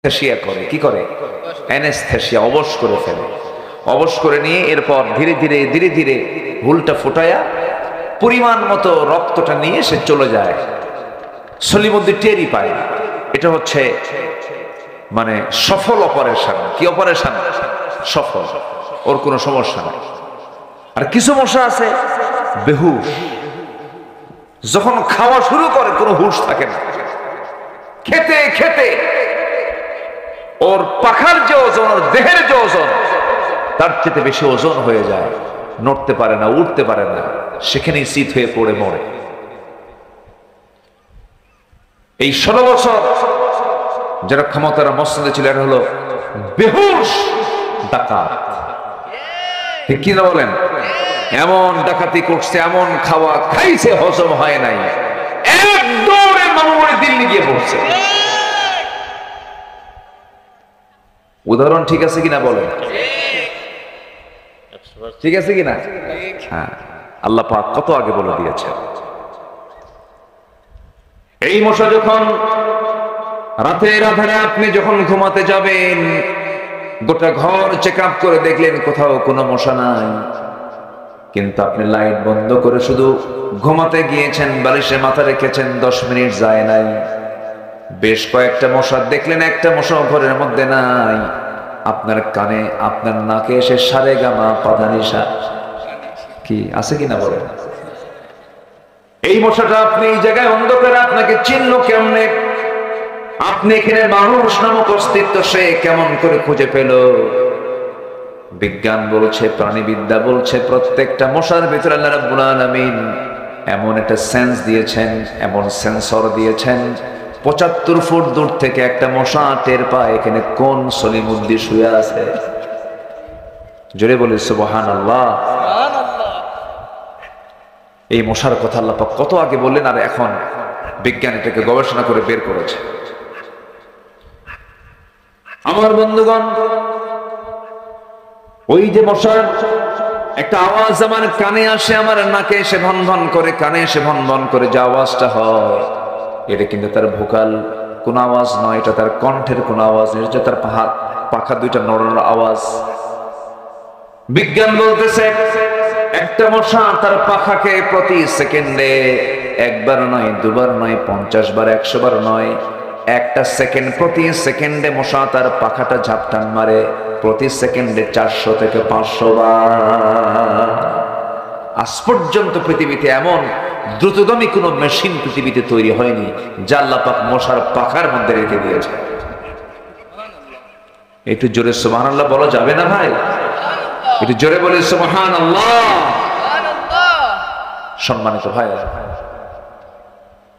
Anaesthesia করে, কি করে? অ্যানেস্থেসিয়া, অবশ করে ফেলে। অবশ করে নিয়ে এরপর ধীরে ধীরে ধীরে ধীরে হুলটা ফোটায়া পরিমাণ মতো রক্তটা নিয়ে সে চলে যায়। সলিমুদ্দিন টেরই পায় না। এটা হচ্ছে মানে সফল অপারেশন। কি অপারেশন? সফল, ওর কোনো সমস্যা নাই। আর কিছু মশা আছে বেহুশ, যখন খাওয়া শুরু করে কোনো হুঁশ থাকে না, খেতে খেতে ওর পাখার যে ওজন, ওর দেহের যে ওজন, তার চেয়ে বেশি ওজন হয়ে যায়, নড়তে পারে না, উঠতে পারে না, সেখানেই চিত হয়ে পড়ে মরে। এই 16 বছর যারা ক্ষমতার মসনদে ছিল, এটা হলো বেহুশ ডাকাত। ঠিক কিনা বলেন? এমন ডাকাতি করছে, এমন খাওয়া খাইছে, হজম হয় নাই, এক দৌড়ে মামুরে দিল্লি গিয়ে পড়ছে। উদাহরণ ঠিক আছে কিনা বলেন? ঠিক আছে কিনা? হ্যাঁ, আল্লাহ পাক কত আগে বলে দিয়েছেন। এই মশা যখন রাতের আধারে আপনি যখন ঘুমাতে যাবেন, গোটা ঘর চেক আপ করে দেখলেন কোথাও কোনো মশা নাই, কিন্তু আপনি লাইট বন্ধ করে শুধু ঘুমাতে গিয়েছেন, বালিশে মাথা রেখেছেন, 10 মিনিট যায় নাই, বেশ কয়েকটা মশা দেখলেন, একটা মশা ঘরের মধ্যে নাই, আপনার কানে আপনার নাকে এসে সারে গামা পাধানিসা কি আছে কিনা বলেন? এই মশাটা আপনি এই জায়গায় অন্ধকারে আপনাকে চিনল কেমনে? আপনি এখানে মানুষ নামক অস্তিত্ব সে কেমন করে খুঁজে পেল? বিজ্ঞান বলছে, প্রাণীবিদ্যা বলছে, প্রত্যেকটা মশার ভিতরে আল্লাহ রাব্বুল আলামিন এমন একটা সেন্স দিয়েছেন, এমন সেন্সর দিয়েছেন, 75 ফুট দূর থেকে একটা মশা টের পায় এখানে কোন সলিমুদ্দিন শুয়ে আছে। জোরে বলি সুবহানাল্লাহ। এই মশার কথা আল্লাহ পাক কত আগে বললেন, আর এখন বিজ্ঞান এটাকে গবেষণা করে বের করেছে। আমার বন্ধুগণ, ওই যে মশার একটা আওয়াজ আমার কানে আসে, আমার নাকে এসে ভন ভন করে, কানে এসে ভন ভন করে যে আওয়াজটা হয়, এটা কিন্তু তার ভোকাল কোন আওয়াজ নয়, এটা তার কণ্ঠের কোন আওয়াজ নয়, এটা তার পাখা দুইটা নড়ানোর আওয়াজ। বিজ্ঞান বলতেছে একটা মশা তার পাখাকে প্রতি সেকেন্ডে একবার নয়, দুবার নয়, 50 বার, 100 বার নয়, একটা সেকেন্ড, প্রতি সেকেন্ডে মশা তার পাখাটা ঝাপটান মারে, প্রতি সেকেন্ডে 400 থেকে 500 বার। আজ পর্যন্ত পৃথিবীতে এমন দ্রুতগামী কোন মেশিন পৃথিবীতে তৈরি হয়নি যা আল্লাহ পাক মশার পাখার মধ্যে রেখে দিয়েছে। একটু জোরে সুবহানাল্লাহ বলা যাবে না ভাই? একটু জোরে বলে সুবহানাল্লাহ। সম্মানিত ভাই,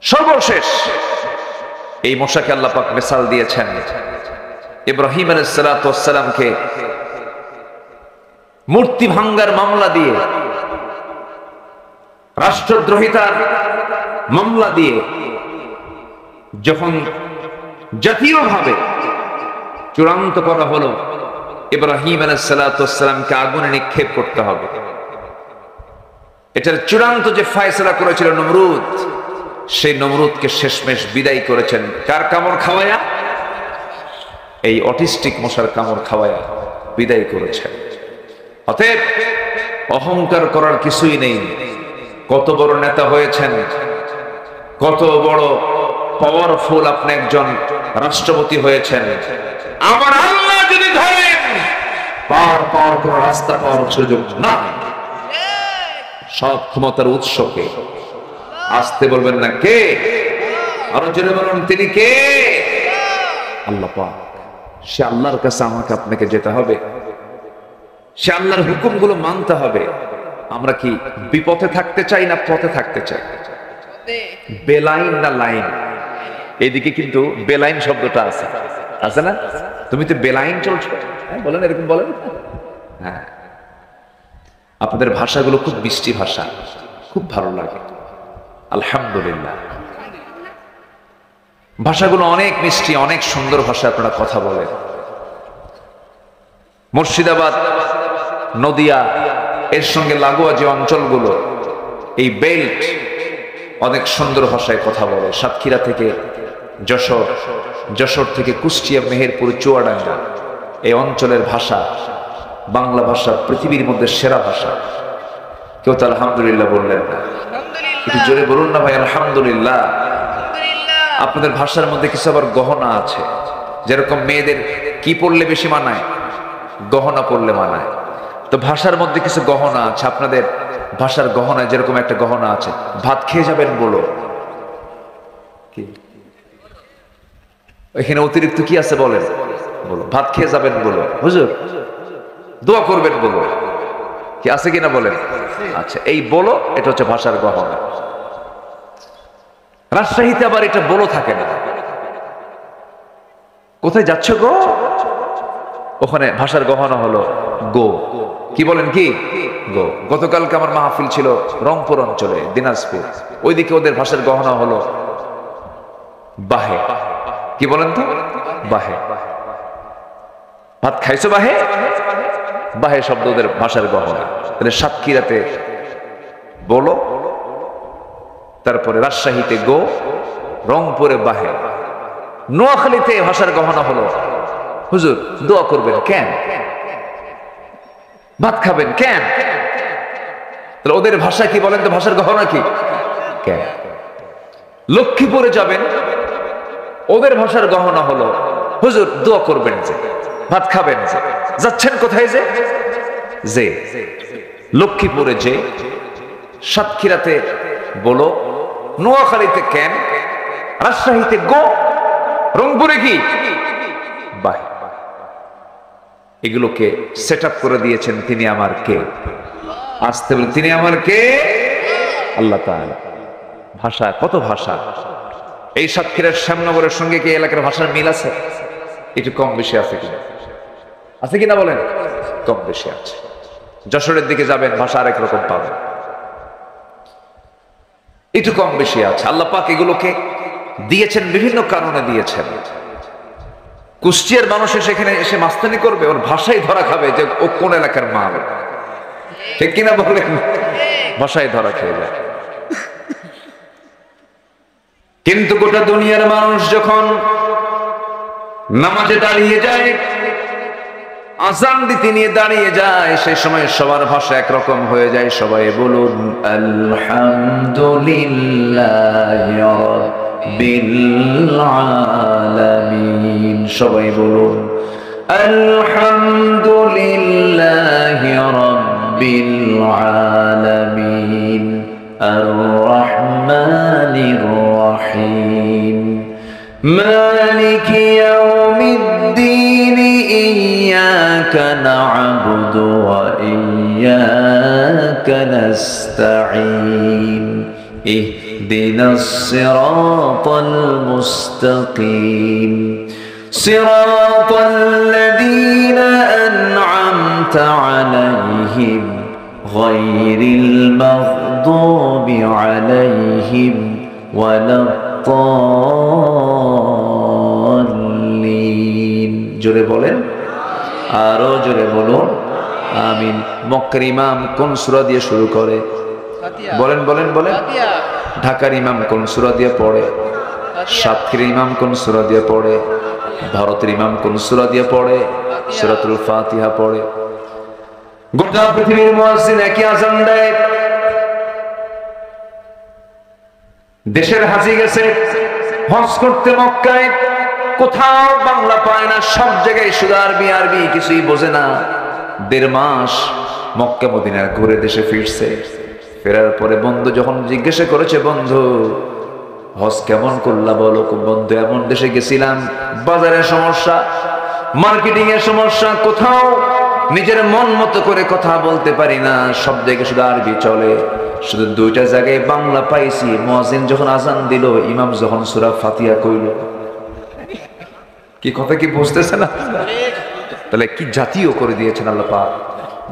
সর্বশেষ এই মশাকে আল্লাহ পাক মিসাল দিয়েছেন ইব্রাহিম আলাইহিস সালাতু ওয়াস সালামকে মূর্তি ভাঙ্গার মামলা দিয়ে, রাষ্ট্রদ্রোহিতার মামলা দিয়ে যখন জাতীয়ভাবে চূড়ান্ত করা হলো ইব্রাহিম আলাইহিস সালাতু ওয়াস সালামকে আগুনে নিক্ষেপ করতে হবে, এটার চূড়ান্ত যে ফয়সালা করেছিল নমরুদ, সেই নমরুদকে শেষমেশ বিদায় করেছেন কার কামড় খাওয়ায়া? এই অটিস্টিক মশার কামড় খাওয়ায়া বিদায় করেছেন। অতএব অহংকার করার কিছুই নেই। কত বড় নেতা হয়েছেন, কত বড় পাওয়ারফুল আপনি একজন রাষ্ট্রপতি হয়েছেন, আমার আল্লাহ যদি ধরেন পাওয়ার কোন রাস্তা পাওয়ার সুযোগ না। সব ক্ষমতার উৎসকে আসতে বলবেন না কে? আরো জোরে বলুন তিনি কে? আল্লাহ পাক। সে আল্লাহর কাছে আমাকে আপনাকে যেতে হবে, সে আল্লাহর হুকুমগুলো মানতে হবে। আমরা কি বিপথে থাকতে চাই না পথে থাকতে চাই? বেলাইন না লাইন? এইদিকে কিন্তু বেলাইন শব্দটা আছে, আছে না? তুমি তো বেলাইন চলছো, বলেন, এরকম বলেন। হ্যাঁ, আপনাদের ভাষাগুলো খুব মিষ্টি ভাষা, খুব ভালো লাগে, আলহামদুলিল্লাহ। ভাষাগুলো অনেক মিষ্টি, অনেক সুন্দর ভাষা আপনারা কথা বলেন। মুর্শিদাবাদ, নদিয়া, এর সঙ্গে লাগোয়া যে অঞ্চলগুলো, এই বেল্ট অনেক সুন্দর ভাষায় কথা বলে। সাতক্ষীরা থেকে যশোর, যশোর থেকে কুষ্টিয়া, মেহেরপুর, চুয়াডাঙ্গা, এই অঞ্চলের ভাষা বাংলা ভাষা পৃথিবীর মধ্যে সেরা ভাষা। কেউ তো আলহামদুলিল্লাহ বললেন না? একটু জোরে বলুন না ভাই আলহামদুলিল্লাহ। আপনাদের ভাষার মধ্যে কিছু আবার গহনা আছে, যেরকম মেয়েদের কি পড়লে বেশি মানায়, গহনা পড়লে মানায়। তো ভাষার মধ্যে কিছু গহনা আছে, আপনাদের ভাষার গহনায় যেরকম একটা গহনা আছে, ভাত খেয়ে যাবেন বলো, কি এখানে অতিরিক্ত কি আছে বলেন? বলো ভাত খেয়ে যাবেন বলো, হুজুর দোয়া করবেন বলো, কি আছে কিনা বলেন? আচ্ছা, এই বলো এটা হচ্ছে ভাষার গহনা। রাজশাহীতে আবার এটা বলো থাকে না। কোথায় যাচ্ছ গো? ওখানে ভাষার গহনা হলো গো। কি বলেন? কি গো। গতকালকে আমার মাহফিল ছিল রংপুর অঞ্চলে, দিনাজপুর, ওইদিকে ওদের ভাষার গহনা হলো বাহে। কি বলেন তো? বাহে। ভাত খাইছো বাহে? বাহে শব্দ ওদের ভাষার গহনা। তাহলে সাতক্ষীরাতে বলো, তারপরে রাজশাহীতে গো, রংপুরে বাহে, নোয়াখালীতে ভাষার গহনা হলো হুজুর দোয়া করবেন কেন, ভাত খাবেন কেন। তাহলে ওদের ভাষা কি বলেন তো? ভাষার গহনা কি কেন। লক্ষ্মীপুরে যাবেন, ওদের ভাষার গহনা হলো হুজুর দোয়া করবেন যে, ভাত খাবেন যে। যাচ্ছেন কোথায়? যে যে লক্ষ্মীপুরে যে, সাতক্ষীরাতে বলো, নোয়াখালীতে কেন, রাজশাহীতে গো, রংপুরে কি বাহ। এগুলোকে সেট আপ করে দিয়েছেন তিনি আমার কে? আসতে বলে তিনি আমার কে? আল্লাহ তাআলা। ভাষা, কত ভাষা। এই সাতক্ষীরার শ্যামনগরের সঙ্গে কি এলাকার ভাষার মিল আছে? একটু কম বেশি আছে কিনা? আছে কিনা বলেন? কম বেশি আছে। যশোরের দিকে যাবেন, ভাষা আরেক রকম পাবেন, একটু কম বেশি আছে। আল্লাহ পাক এগুলোকে দিয়েছেন, বিভিন্ন কারণে দিয়েছেন। কুষ্টিয়ার মানুষ সেখানে এসে মাস্তানি করবে, ওর ভাষায় ধরা খাবে যে ও কোন এলাকার মাল, ঠিক কিনা বলেন? ভাষায় ধরা খেয়ে যায়। কিন্তু গোটা দুনিয়ার মানুষ যখন নামাজে দাঁড়িয়ে যায়, আযান দিতে নিয়ে দাঁড়িয়ে যায়, সেই সময় সবার ভাষা একরকম হয়ে যায়। সবাই বলুন আলহামদুলিল্লাহি রাব্বিল আলামিন। সবাই বলুন আলহামদুলিল্লাহি রাব্বিল আলামিন আর রহমানির রহিম মালিকি ইয়াউমিদ্দিন ইয়্যাকা না'বুদু ওয়া ইয়্যাকা নাস্তাঈন ইহদিনাস সিরাতাল মুস্তাকিম সিরাতাল্লাযীনা আন'আমতা আলাইহিম গায়রিল মাগদুবি আলাইহিম ওয়ালাদ-দাল্লিন। জোরে বলেন, আরো জোরে বলুন আমিন। মক্কার ইমাম কোন সূরা দিয়ে শুরু করে? বলেন বলেন বলেন। ঢাকার ইমাম কোন সূরা দিয়ে পড়ে? সাতক্ষীরার ইমাম কোন সূরা দিয়ে পড়ে? ভারতের ইমাম কোন সূরা দিয়ে পড়ে? সূরাতুল ফাতিহা পড়ে। গোটা পৃথিবীর মুয়াজ্জিন একই আযান দেয়। দেশের হাজি গেছে হজ করতে মক্কায়, কোথাও বাংলা পায় না, সব জায়গায় শুধু আরবি আরবি, কিছুই বোঝে না। 1.5 মাস মক্কা মদিনা ঘুরে দেশে ফিরছে। ফেরার পরে বন্ধু যখন জিজ্ঞাসা করেছে, বন্ধু হজ কেমন করলা বলো? বন্ধু এমন দেশে গেছিলাম, বাজারের সমস্যা, মার্কেটিং এর সমস্যা, কোথাও নিজের মন মতো করে কথা বলতে পারি না, সব জায়গায় শুধু আরবি চলে। শুধু 2টা জায়গায় বাংলা পাইছি, মুয়াজ্জিন যখন আযান দিল, ইমাম যখন সূরা ফাতিহা কইল। কি কথা কি বুঝতেছে না? তাহলে কি জাতীয় করে দিয়েছেন আল্লাহ পাক।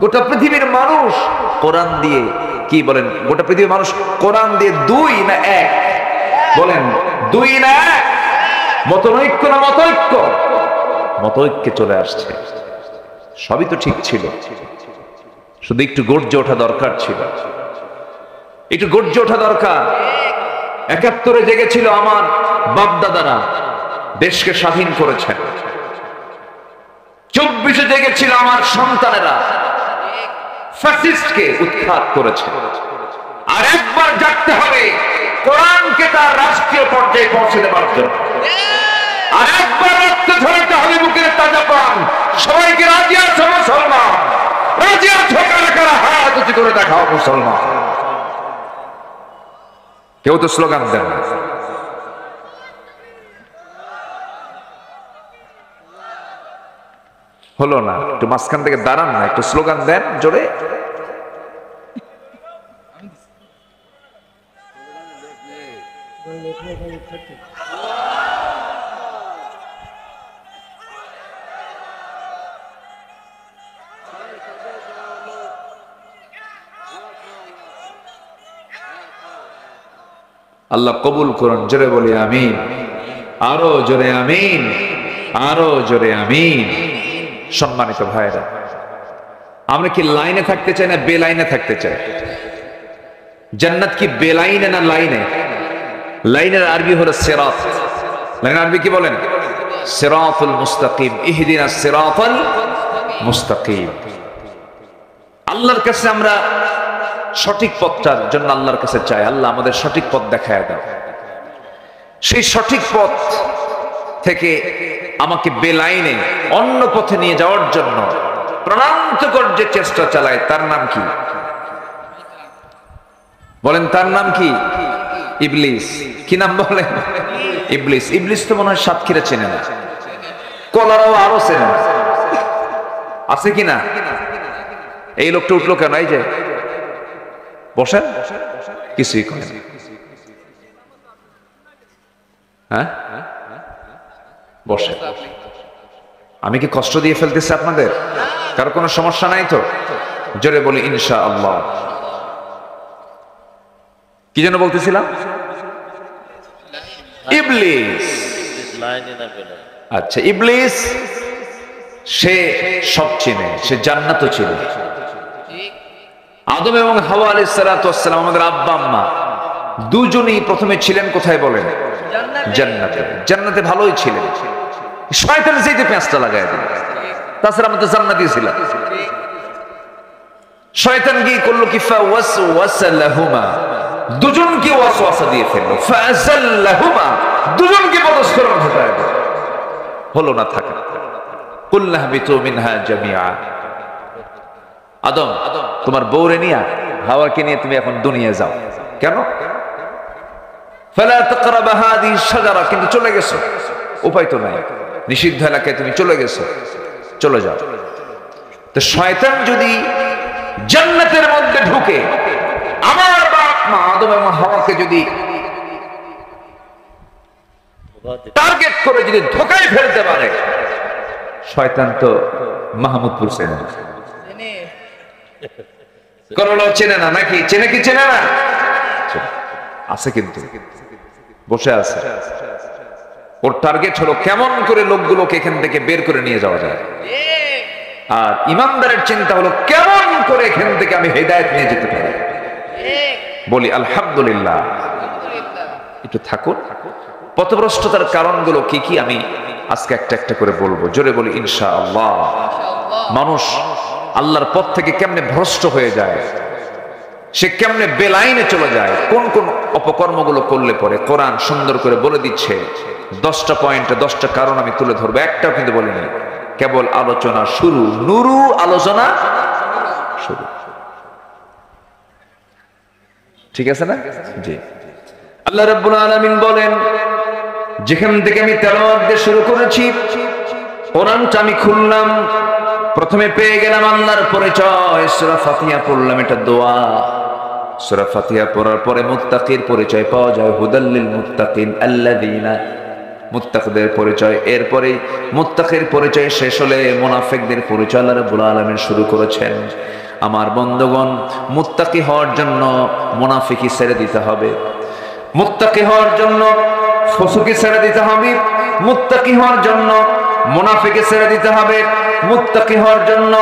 গোটা পৃথিবীর মানুষ কোরআন দিয়ে, কি বলেন, গোটা পৃথিবীর মানুষ কোরআন দিয়ে 2 না 1? বলেন 2 না 1? মতৈক্য না মতৈক্য? মতৈক্যে চলে আসছে। সবই তো ঠিক ছিল, শুধু একটু গর্জে ওঠা দরকার ছিল, একটু গর্জে ওঠা দরকার। 71-এ জেগেছিল আমার বাপদাদারা, দেশকে স্বাধীন করেছেন। 24-এ জেগেছিল আমার সন্তানেরা, ফ্যাসিস্টকে উৎখাত করেছে। আর একবার জাগতে হবে কোরআনকে তার রাষ্ট্রীয় পর্যায়ে পৌঁছে দেওয়ার জন্য। আর একবার রক্ত ঝরাতে হবে বুকের তাজা প্রাণ। সবাইকে রাজি আছো মুসলমান? রাজি আছো? কারা কারা হাত উঁচু করে দেখাও মুসলমান। কেউ তো স্লোগান দেন না। হলো না, একটু মাঝখান থেকে দাঁড়ান না, একটু স্লোগান দেন জোরে। আল্লাহ কবুল করুন, জোরে বলি আমিন। আরো জোরে আমিন, আরো জোরে আমিন। সম্মানিত ভাইরা, আমরা কি লাইনে থাকতে চাই না বেলাইনে থাকতে চাই? জান্নাত কি বেলাইনে না লাইনে? লাইনের আরবি হলো সিরাত। লাইনের আরবি কি বলেন? সিরাতুল মুস্তাকিম। ইহদিনাস সিরাতাল মুস্তাকিম। আল্লাহর কাছে আমরা সঠিক পথটার জন্য আল্লাহর কাছে চাই, আল্লাহ আমাদের সঠিক পথ দেখায় দাও। সেই সঠিক পথ থেকে আমাকে বেলাইনে অন্য পথে নিয়ে যাওয়ার জন্য প্রাণান্তকর যে চেষ্টা চালায় তার নাম কি বলেন? তার নাম কি? ইবলিস। কি নাম বলেন? ইবলিস। ইবলিস তো মনে হয় সাতক্ষীরা চেনে না, কলারাও আরো চেনে না, আছে কি না? এই লোকটা উঠলো কেন? এই যে বসেন, কিছুই করেন। হ্যাঁ বসে। আমি কি কষ্ট দিয়ে ফেলতেছি আপনাদের? কারো কোনো সমস্যা নাই তো? জোরে বলি ইনশাআল্লাহ। কি যেন বলতেছিলাম? ইবলিস। আচ্ছা, ইবলিস সে সব চিনে, সে জান্নাতও চিনে। আদম এবং হাওয়া আলাইহিস সালাতু ওয়াস সালাম, আমাদের আব্বা আম্মা দুজনেই প্রথমে ছিলেন কোথায় বলেন? জান্নাতে। জান্নাতে ভালোই ছিলেন। শয়তান যেতে পেঁচটা লাগায় দিল। তাছাড়া আমরা তো জান্নাতেই ছিলাম। শয়তান কি করলো? কি ফাওয়াসওয়াসা লাহুমা, দুজনকে ওয়াসওয়াসা দিয়ে ফেললো। ফাযাল্লাহুমা, দুজনকে পদস্খলন ঘটায় দিল। হলো না থাকা। কুল্লা হাবিতু মিনহা জামিআ। আদম, তোমার বউরে নিয়ে, হাওয়াকে নিয়ে তুমি এখন দুনিয়া যাও। কেন? ফালা তাকরাবা হাযিহি শাজারা, কিন্তু চলে গেছো, উপায় তো নাই, নিষিদ্ধ এলাকায় তুমি চলে গেছো, চলে যাও। তো শয়তান যদি জান্নাতের মধ্যে ঢুকে আমার বাপ মা আদম এবং হাওয়াকে যদি টার্গেট করে যদি ধোকায় ফেলতে পারে, শয়তান তো মাহমুদপুর চেনে না, করলো চেনে না, নাকি চেনে? কি চেনে না? আছে, কিন্তু বসে আছে। ওর টার্গেট হলো কেমন করে লোকগুলোকে এখান থেকে বের করে নিয়ে যাওয়া যায়। আর ইমানদারের চিন্তা হলো কেমন করে এখান থেকে আমি হেদায়েত নিয়ে যেতে পারি। বলি আলহামদুলিল্লাহ। একটু থাকুন। পথভ্রষ্টতার কারণগুলো কি কি আমি আজকে একটা একটা করে বলবো। জোরে বলি ইনশাআল্লাহ। মানুষ আল্লাহর পথ থেকে কেমনে ভ্রষ্ট হয়ে যায়, সে কেমনে বেলাইনে চলে যায়, কোন কোন অপকর্মগুলো করলে পরে কোরআন সুন্দর করে বলে দিচ্ছে। 10টা পয়েন্টে 10টা কারণ আমি তুলে ধরবো, একটাও কিন্তু বলিনি। কেবল আলোচনা শুরু, নুরু আলোচনা শুরু। ঠিক আছে না? জি। আল্লাহ রাব্বুল আলামিন বলেন, যেখান থেকে আমি তেলাওয়াত দিয়ে শুরু করেছি, কোরআনটা আমি খুললাম, প্রথমে পেয়ে গেলাম আল্লাহর পরিচয়। সূরা ফাতিহা পড়লাম, এটা দোয়া। সূরা ফাতিহা পড়ার পরে মুত্তাকির পরিচয় পাওয়া যায়, হুদাল্লিল মুত্তাকিন আল্লাযীনা, মুত্তাকিদের পরিচয়। এরপরে মুত্তাকির পরিচয় শেষ হলে মুনাফিকদের পরিচয় আল্লাহ রাব্বুল আলামিন শুরু করেছেন। আমার বন্ধুগণ, মুত্তাকি হওয়ার জন্য মুনাফিকি ছেড়ে দিতে হবে, মুত্তাকি হওয়ার জন্য ফুসুকি ছেড়ে দিতে হবে, মুত্তাকি হওয়ার জন্য মুনাফিকে ছেড়ে দিতে হবে, মুত্তাকি হওয়ার জন্য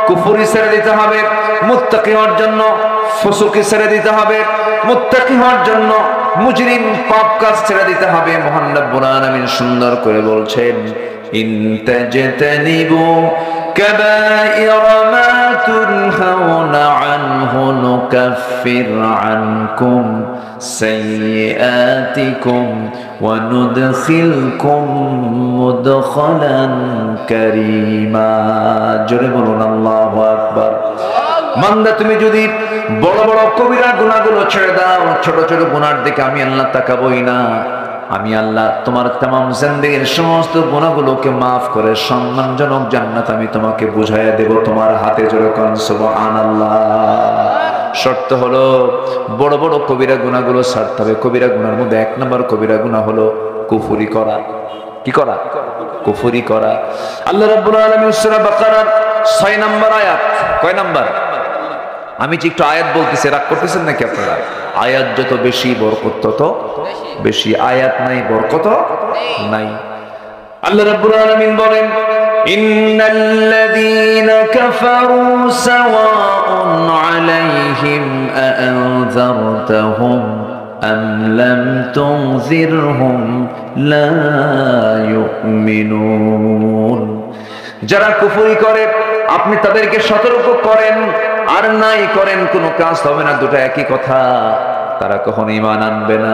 কুফরি ছেড়ে দিতে হবে, মুত্তাকি হওয়ার জন্য ফুসুকি ছেড়ে দিতে হবে, মুত্তাকি হওয়ার জন্য মুজরিম পাপ কাজ ছেড়ে দিতে হবে। মহান রব্বুল আলামিন সুন্দর করে বলছেন, ইন তাজতানিবু কাবাইরা মা তুনহাউনা আনহু নুকাফির আনকুম সাইয়্যাতিকুম ওয়া নুদখিলকুম মুদখালান কারীমা। জোরে বলুন আল্লাহু আকবার। বান্দা তুমি যদি বড় বড় কবিরা গুনাহগুলো ছেড়ে দাও, ছোট ছোট গুনার দিকে আমি আল্লাহ তাকাবই না। আমি আল্লাহ তোমার तमाम জিন্দেগীর সমস্ত গুনাহগুলোকে maaf করে সম্মানজনক জান্নাত আমি তোমাকে বুঝাইয়া দেব তোমার হাতে। জোরে কোন সুবহানাল্লাহ। শর্ত হলো বড় বড় কবিরা গুনাহগুলো ছাড়তে হবে। কবিরা গুনার মধ্যে এক নম্বর কবিরা গুনাহ হলো কুফরি করা। কি করা? কুফরি করা। আল্লাহ রাব্বুল আলামিন সূরা বাকারার 6 নম্বর আয়াত। কয় নম্বর? আমি যে একটু আয়াত বলতেছি, রাগ করতেছেন নাকি আপনারা? আয়াত যত বেশি বরকত তত বেশি, আয়াত নাই বরকত নাই। আল্লাহ রাব্বুল আলামিন বলেন, ইন্নাল্লাযীনা কাফারু সাওয়াউন আলাইহিম আ'আনযারতাহুম আম লাম তুনযিরহুম লা ইউমিনুন। যারা কুফরি করে আপনি তাদেরকে সতর্ক করেন আর নাই করেন, কোনো কাজ হবে না, দুটো একই কথা। তারা কখনো ঈমান আনবে না।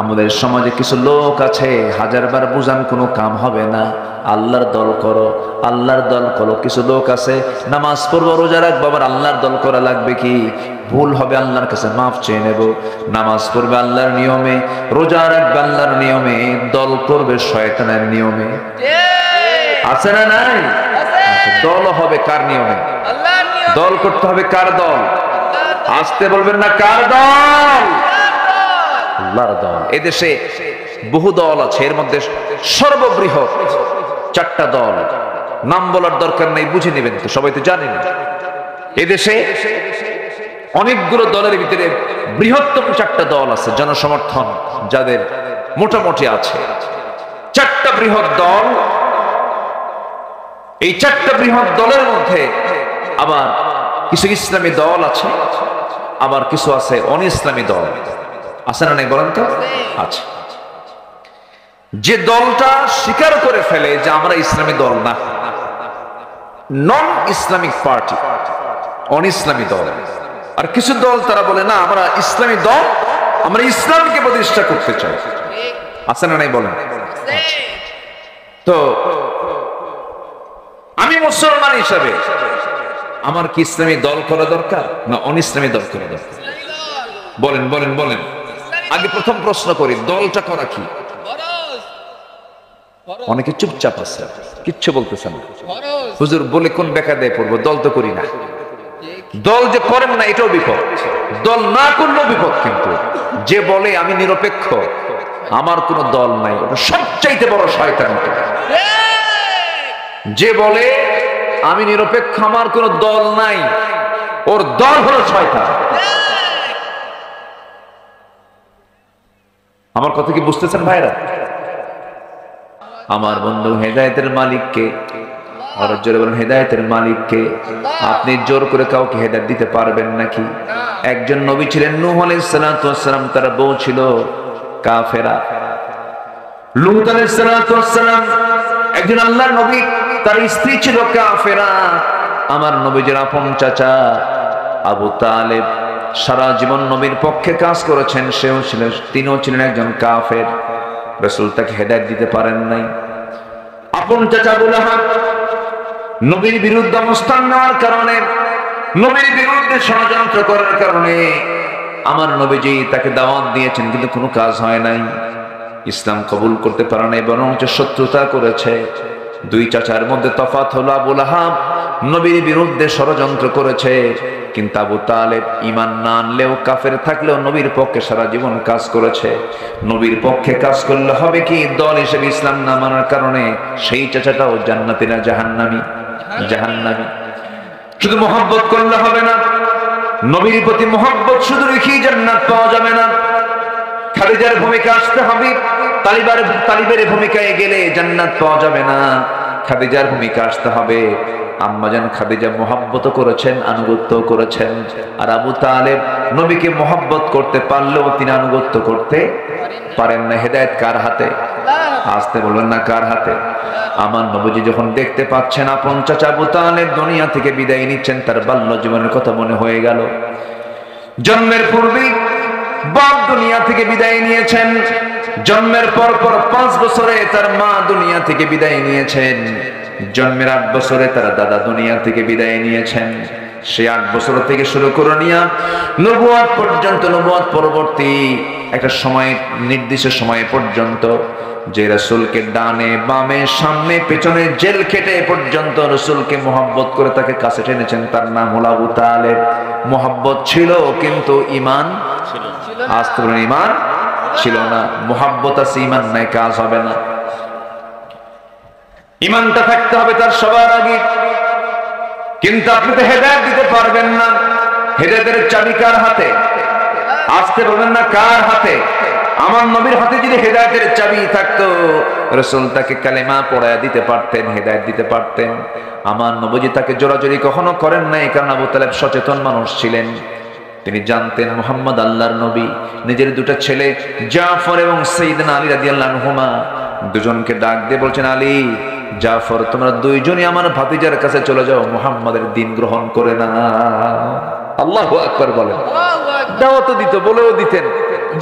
আমাদের সমাজে কিছু লোক আছে, হাজারবার বুঝান কোনো কাম হবে না। আল্লাহর দল করো, আল্লাহর দল করো। কিছু লোক আছে নামাজ পড়বো, রোজা রাখবো, আবার আল্লাহর দল করা লাগবে কি? ভুল হবে আল্লাহর কাছে মাফ চেয়ে নেব। নামাজ পড়বে আল্লাহর নিয়মে, রোজা রাখবে আল্লাহর নিয়মে, দল করবে শয়তানের নিয়মে। আছে না নাই? দল হবে কার নিয়মে? দল করতে হবে কার দল? আসতে বলবেন না, কার দল? আল্লাহর দল। এদেশে বহু দল আছে, এর মধ্যে সর্ববৃহৎ 4টা দল। নাম বলার দরকার নেই, বুঝে নেবেন তো, সবাই তো জানেন। এদেশে অনেকগুলো দলের ভিতরে বৃহত্তম 4টা দল আছে, জনসমর্থন যাদের মোটামুটি আছে। 4টা বৃহৎ দল। এই 4টা বৃহৎ দলের মধ্যে আবার কিছু ইসলামী দল আছে, আবার কিছু আছে অন-ইসলামী দল। আছে না নাই বলেন তো? আছে। যে দলটা স্বীকার করে ফেলে যে আমরা ইসলামী দল না, নন ইসলামিক পার্টি, অন-ইসলামী দল। আর কিছু দল তারা বলে না আমরা ইসলামী দল, আমরা ইসলামকে প্রতিষ্ঠা করতে চাই। আছে না নাই বলেন? তো আমি মুসলমান হিসাবে আমার কি ইসলামী দল করা দরকার না অন-ইসলামী দল করা দরকার? বলেন বলেন বলেন। আগে প্রথম প্রশ্ন করি, দলটা করা কি? অনেকে চুপচাপ আছে, কিচ্ছু বলতেছেন না। হুজুর বলে কোন বেকায়দায় পড়বো? দল তো করি না। দল যে করেন না এটাও বিপদ, দল না করলেও বিপদ। কিন্তু যে বলে আমি নিরপেক্ষ, আমার কোনো দল নাই, ওটা সবচাইতে বড় শয়তান। যে বলে আমি নিরপেক্ষ, আমার কোনো দল নাই, ওর দল হলো শয়তান। আমার কথা কি বুঝতেছেন ভাইরা? আমার বন্ধু, হেদায়েতের মালিককে, আর জোরে বলেন হেদায়েতের মালিককে। আপনি জোর করে কাউকে হেদায়েত দিতে পারবেন নাকি? একজন নবী ছিলেন নূহ আলাইহিস সালাতু ওয়াস সালাম, তার বউ ছিল কাফেরা। লূত আলাইহিস সালাতু ওয়াস সালাম একজন আল্লাহর নবী, তার স্ত্রী ছিল কাফেরা। আমার নবীজির আপন চাচা আবু তালেব সারা জীবন নবীর পক্ষে কাজ করেছেন, তিনিও ছিলেন একজন কাফের। রাসূল তাকে হেদায়েত দিতে পারেন নাই। আপন চাচা আবু লাহাব নবীর বিরুদ্ধে অবস্থান নেওয়ার কারণে, নবীর বিরুদ্ধে ষড়যন্ত্র করার কারণে আমার নবীজি তাকে দাওয়াত দিয়েছেন, কিন্তু কোনো কাজ হয় নাই। ইসলাম কবুল করতে পারে নাই, বরং শত্রুতা করেছে। দুই চাচার মধ্যে তফাৎ হলো, আবু লাহাব নবীর বিরুদ্ধে ষড়যন্ত্র করেছে, কিন্তু আবু তালেব ঈমান না আনলেও, কাফের থাকলেও নবীর পক্ষে সারা জীবন কাজ করেছে। নবীর পক্ষে কাজ করলে হবে কি? দল হিসেবে ইসলাম না মানার কারণে সেই চাচাটাও জান্নাতি না জাহান্নামী? জাহান্নামী। শুধু মহব্বত করলে হবে না, নবীর প্রতি মহব্বত শুধু রেখেই জান্নাত পাওয়া যাবে না। খাদিজার ভূমিকা আসতে হবে, তালিবের ভূমিকায় গেলে জান্নাত পাওয়া যাবে না। খাদিজার ভূমিকা আসতে হবে। আম্মাজান খাদিজা মোহাব্বত করেছেন, আনুগত্য করেছেন। আর আবু তালেব নবীকে মোহাব্বত করতে পারলেও তিনি আনুগত্য করতে পারেন না। হেদায়েত কার হাতে? আসতে বলবেন না, কার হাতে? আমার নবীজি যখন দেখতে পাচ্ছেন আপন চাচা আবু তালেব দুনিয়া থেকে বিদায় নিচ্ছেন, তার বাল্য জীবনের কথা মনে হয়ে গেল। জন্মের পূর্বেই বাপ দুনিয়া থেকে বিদায় নিয়েছেন, জন্মের পর 5 বছরে তার মা দুনিয়া থেকে বিদায় নিয়েছেন, জন্মের 8 বছরে তার দাদা দুনিয়া থেকে বিদায় নিয়েছেন। সেই 8 বছর থেকে শুরু করে নিয়ে নবুয়ত পর্যন্ত, নবুয়ত পরবর্তী একটা সময়, নির্দিষ্ট সময় পর্যন্ত যে রাসূলকে ডানে বামে সামনে পেছনে জেল খেটে পর্যন্ত রাসূলকে মোহাব্বত করে তাকে কাছে টেনেছেন, তার নাম হলো আবু তালেব। মোহাব্বত ছিল কিন্তু ঈমান ছিল না। আসতে বলেন, ঈমান ছিল না। মোহাব্বত আছে, ঈমান নাই, কাজ হবে না। ঈমানটা থাকতে হবে তার সবার আগে। কিন্তু আপনি তো হেদায়েত দিতে পারবেন না। হেদায়েতের চাবি কার হাতে? আসতে বলবেন না, কার হাতে? আমার নবীর হাতে যদি হেদায়েতের চাবি থাকতো, রাসূল তাকে কালেমা পড়ায়া দিতে পারতেন, হেদায়েত দিতে পারতেন। আমার নবীজি তাকে জোরাজুরি কখনো করেন নাই, কারণ আবু তালেব সচেতন মানুষ ছিলেন। তিনি জানতেন মুহাম্মদ আল্লাহর নবী। নিজের 2টা ছেলে জাফর এবং সাইয়েদনা আলী রাদিয়াল্লাহু আনহুমা দুজনকে ডাক দিয়ে বলছেন, আলী, জাফর, তোমরা দুইজনই আমার ভাতিজার কাছে চলে যাও, মুহাম্মাদের দ্বীন গ্রহণ করে না। আল্লাহু আকবার বলেন। দাওয়াত দিত, বলেও দিতেন,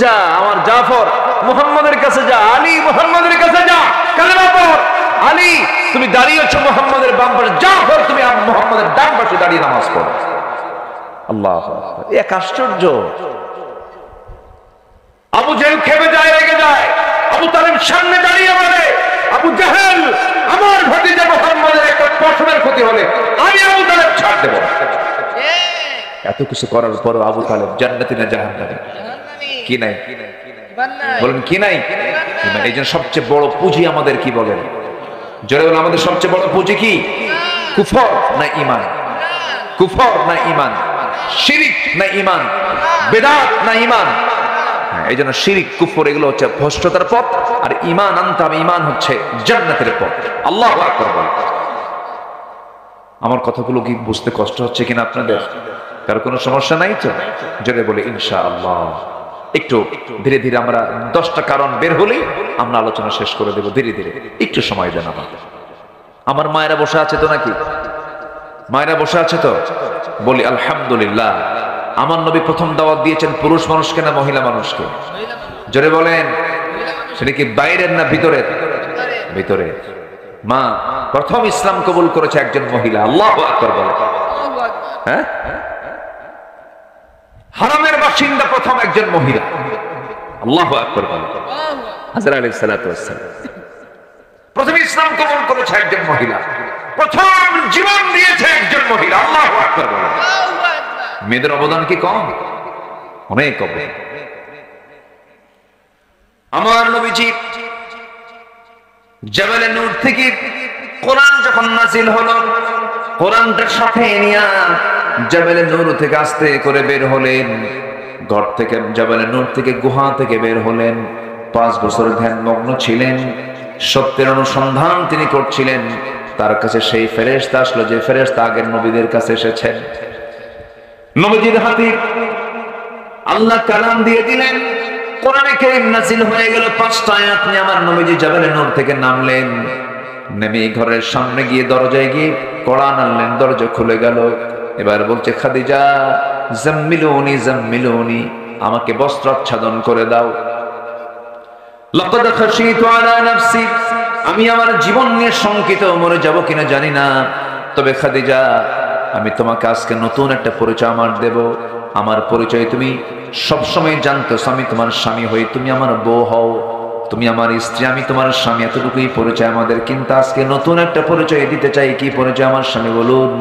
যা আমার জাফর মুহাম্মাদের কাছে যা, আলী মুহাম্মাদের কাছে যা, কালেমা পড়। আলী, তুমি দাঁড়িয়ে আছো মুহাম্মাদের বাম পাশে, জাফর তুমি মুহাম্মাদের ডান পাশে দাঁড়িয়ে নামাজ পড়ো। আল্লাহু আকবার। এক আশ্চর্য। আবু জেহেল খেপে যায়, রেগে যায়। আবু তালেব সামনে দাঁড়িয়ে বলে, আবু জেহেল, আমার ভাতিজা মুহাম্মাদের একটা পশমের ক্ষতি হলে আমি আবু তালেব ছাড় দেব। এত কিছু করার পর আবু তালেব জান্নাতি না জাহান্নামী? কি নাই? বলেন কি নাই? এই জন্য সবচেয়ে বড় পুঁজি আমাদের কি বলেন? জোরে বলেন, আমাদের সবচেয়ে বড় পুঁজি কি? কুফর না ঈমান? কুফর না ঈমান? শিরিক না ঈমান? বিদআত না ঈমান? এই জন্য শিরিক, কুফর এগুলো হচ্ছে ভ্রষ্টতার পথ, আর ঈমান আনতে হবে, ঈমান হচ্ছে জান্নাতের পথ। আল্লাহু আকবার। আমার কথাগুলো কি বুঝতে কষ্ট হচ্ছে কিনা আপনাদের? কারো কোনো সমস্যা নাই তো? জোরে বলে ইনশাআল্লাহ। একটু ধীরে ধীরে আমরা 10টা কারণ বের হলেই আমরা আলোচনা শেষ করে দেব। ধীরে ধীরে একটু সময় দেন আমাদের। আমার মায়েরা বসে আছে তো নাকি? মায়েরা বসে আছে তো? বলি আলহামদুলিল্লাহ। আমার নবী প্রথম দাওয়াত দিয়েছেন পুরুষ মানুষকে না মহিলা মানুষকে? জোরে বলেন। সেটা কি বাইরের না ভিতরের? ভিতরে। মা প্রথম ইসলাম কবুল করেছে একজন মহিলা। আল্লাহু আকবার বলে। হ্যাঁ, হারামের বাসিন্দা প্রথম একজন মহিলা। আল্লাহু আকবার বলে। হাজরা আলাইহিস সালাতু ওয়াস সালাম প্রথম ইসলাম কবুল করেছে একজন মহিলা, প্রথম জীবন দিয়েছে একজন মহিলা। আল্লাহু আকবার বলে। মেয়েদের অবদান কি কম? অনেক অবদান। আমার নবীজি জাবালে নূর থেকে কোরআন যখন নাযিল হলো, কোরআনটার সাথে নিয়ে জাবালে নূর থেকে আস্তে করে বের হলেন। ঘর থেকে, জাবালে নূর থেকে, গুহা থেকে বের হলেন। 5 বছর ধ্যানমগ্ন ছিলেন, সত্যের অনুসন্ধান তিনি করছিলেন। তার কাছে সেই ফেরেশতা আসলো যে ফেরেশতা আগের নবীদের কাছে এসেছেন। নবীজির হাতে আল্লাহ কালাম দিয়ে দিলেন, কোরআনে কারীম নাযিল হয়ে গেল। 5টা আয়াত নিয়ে আমার নবীজি জাবালে নূর থেকে নামলেন। নেমে ঘরের সামনে গিয়ে দরজায় গিয়ে কোরআন আনলেন, দরজা খুলে গেল। এবার বলছে, খাদিজা জাম্মিলুনি জাম্মিলুনি, আমাকে বস্ত্র আচ্ছাদন করে দাও। লাকাদ খাশিতু আলা নাফসি, আমি আমার জীবন নিয়ে শঙ্কিত, মরে যাব কিনা জানি না। তবে খাদিজা, আমি তোমাকে আজকে নতুন একটা পরিচয় আমার দেব। আমার পরিচয় তুমি সবসময় জানতো, আমি তোমার স্বামী হই, তুমি আমার বউ হও, তুমি আমার স্ত্রী, আমি তোমার স্বামী, এতটুকুই পরিচয় আমাদের। কিন্তু আজকে নতুন একটা পরিচয় দিতে চাই। কি পরিচয় আমার স্বামী? বলুন।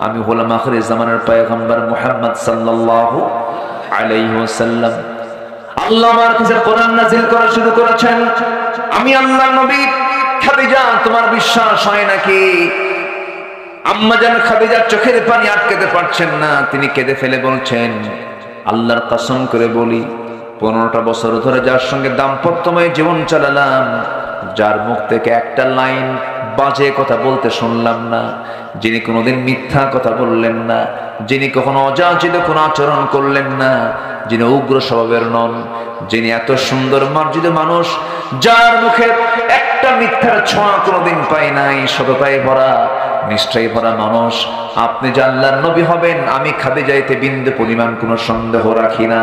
আমি হলাম আখির জামানার পয়গম্বর মুহাম্মদ সাল্লাল্লাহু আলাইহি ওয়াসাল্লাম। আল্লাহ আমার কাছে কোরআন নাযিল করা শুরু করেছেন। আমি আল্লাহর নবী। খাদিজা, তোমার বিশ্বাস হয় নাকি? আম্মা জান খাদিজার চোখের পানি আটকাতে পারছেন না, তিনি কেঁদে ফেলে বলছেন, আল্লাহর কসম করে বলি, 15টা বছর ধরে যার সঙ্গে দাম্পত্যময় জীবন চালালাম, যার মুখ থেকে একটা লাইন বাজে কথা বলতে শুনলাম না, যিনি কোনোদিন মিথ্যা কথা বললেন না, যিনি কখনো অযাচিত কোনো আচরণ করলেন না, যিনি উগ্র স্বভাবের নন, যিনি এত সুন্দর মার্জিত মানুষ, যার মুখে একটা মিথ্যার ছোঁয়া কোনোদিন পাই নাই, সততায় ভরা নিষ্ঠায় ভরা মানুষ, আপনি যে আল্লাহর নবী হবেন আমি খাদিজাতে বিন্দু পরিমাণ কোনো সন্দেহ রাখি না।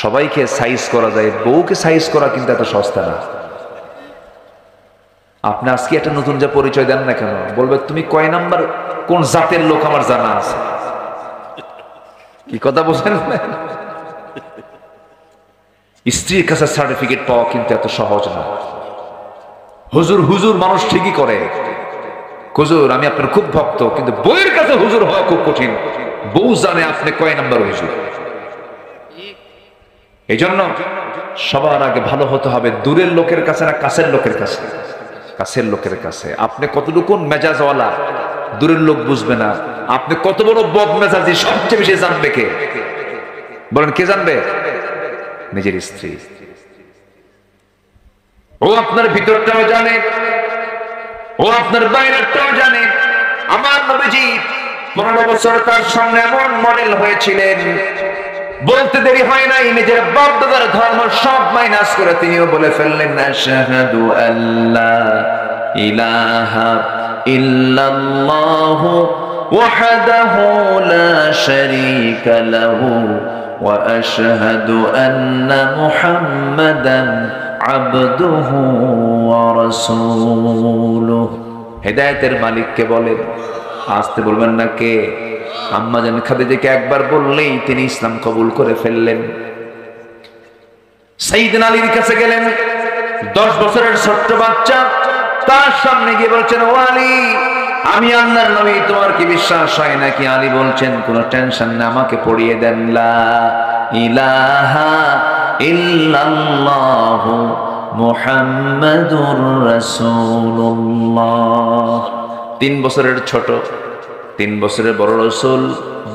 সবাইকে সাইজ করা যায়, বউকে সাইজ করা কিন্তু এত সস্তা না। আপনি আজকে একটা নতুন যা পরিচয় দেন না কেন, বলবে তুমি কয় নাম্বার কোন জাতের লোক আমার জানা আছে। কি কথা বলছেন? স্ত্রীর কাছে সার্টিফিকেট পাওয়া কিন্তু এত সহজ না। হুজুর হুজুর মানুষ ঠিকই করে, হুজুর আমি আপনার খুব ভক্ত, কিন্তু বউয়ের কাছে হুজুর হওয়া খুব কঠিন। বউ জানে আপনি কয় নাম্বার হুজুর। এই জন্য সবার আগে ভালো হতে হবে দূরের লোকের কাছে না কাছের লোকের কাছে। কাছের লোকের কাছে আপনি কতটুকু মেজাজওয়ালা দূরের লোক বুঝবে না। আপনি কত বড় বদ মেজাজি সবচেয়ে বেশি জানবে কে? বলেন কে জানবে? নিজের স্ত্রী। ও আপনার ভিতরটাও জানে, ও আপনার বাইরেরটাও জানে। আমার নবীজি 15 বছর তার সামনে এমন মডেল হয়েছিলেন, বলতে দেরি হয় নাই, নিজের বাপ দাদার ধর্ম সব মাইনাস করে তিনিও বলে ফেললেন, আশহাদু আল্লা ইলাহা ইল্লাল্লাহু ওয়াহদাহু লা শারীকা লাহু ওয়া আশহাদু আন্না মুহাম্মাদান আবদুহু ওয়া রাসূলুহু। হেদায়েতের মালিককে বলেন, আসতে বলবেন না কে? আম্মা জান খাদিজাকে একবার বললেই তিনি ইসলাম কবুল করে ফেললেন। সাইয়েদনা আলীর কাছে গেলেন, 10 বছরের ছোট্ট বাচ্চা, তার সামনে গিয়ে বলছেন, ও আলী আমি আল্লাহর নবী, তোমার কি বিশ্বাস হয় নাকি? আলী বলছেন, কোনো টেনশন না, আমাকে পড়িয়ে দেন, লা ইলাহা ইল্লাল্লাহু মুহাম্মাদুর রাসূলুল্লাহ। 3 বছরের ছোট, 3 বছরের বড় রসুল,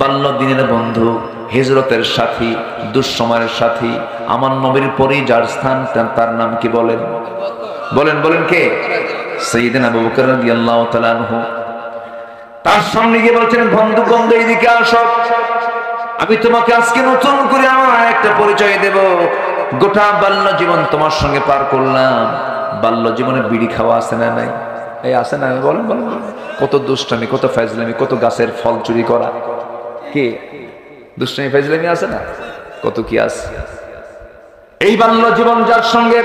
বাল্য দিনের বন্ধু, হিজরতের সাথী, দুঃসময়ের সাথী, আমার নবীর পরেই যার স্থান তার নাম কি বলেন? বলেন বলেন কে? সাইয়েদনা আবু বকর রাদিয়াল্লাহু তাআলা আনহু। তার সামনে গিয়ে বলছেন, বন্ধু বন্ধু এদিকে আসো, আমি তোমাকে আজকে নতুন করে আমার একটা পরিচয় দেব। গোটা বাল্য জীবন তোমার সঙ্গে পার করলাম, বাল্য জীবনে বিড়ি খাওয়া আছে না নাই? এই আছে না? বলেন বলেন। কত দুষ্টামি, কত ফাজলামি, কত গাছের ফল চুরি করা, কি দুষ্টামি ফাজলামি আছে না? কত কি আছে। এই বাল্য জীবন যার সঙ্গে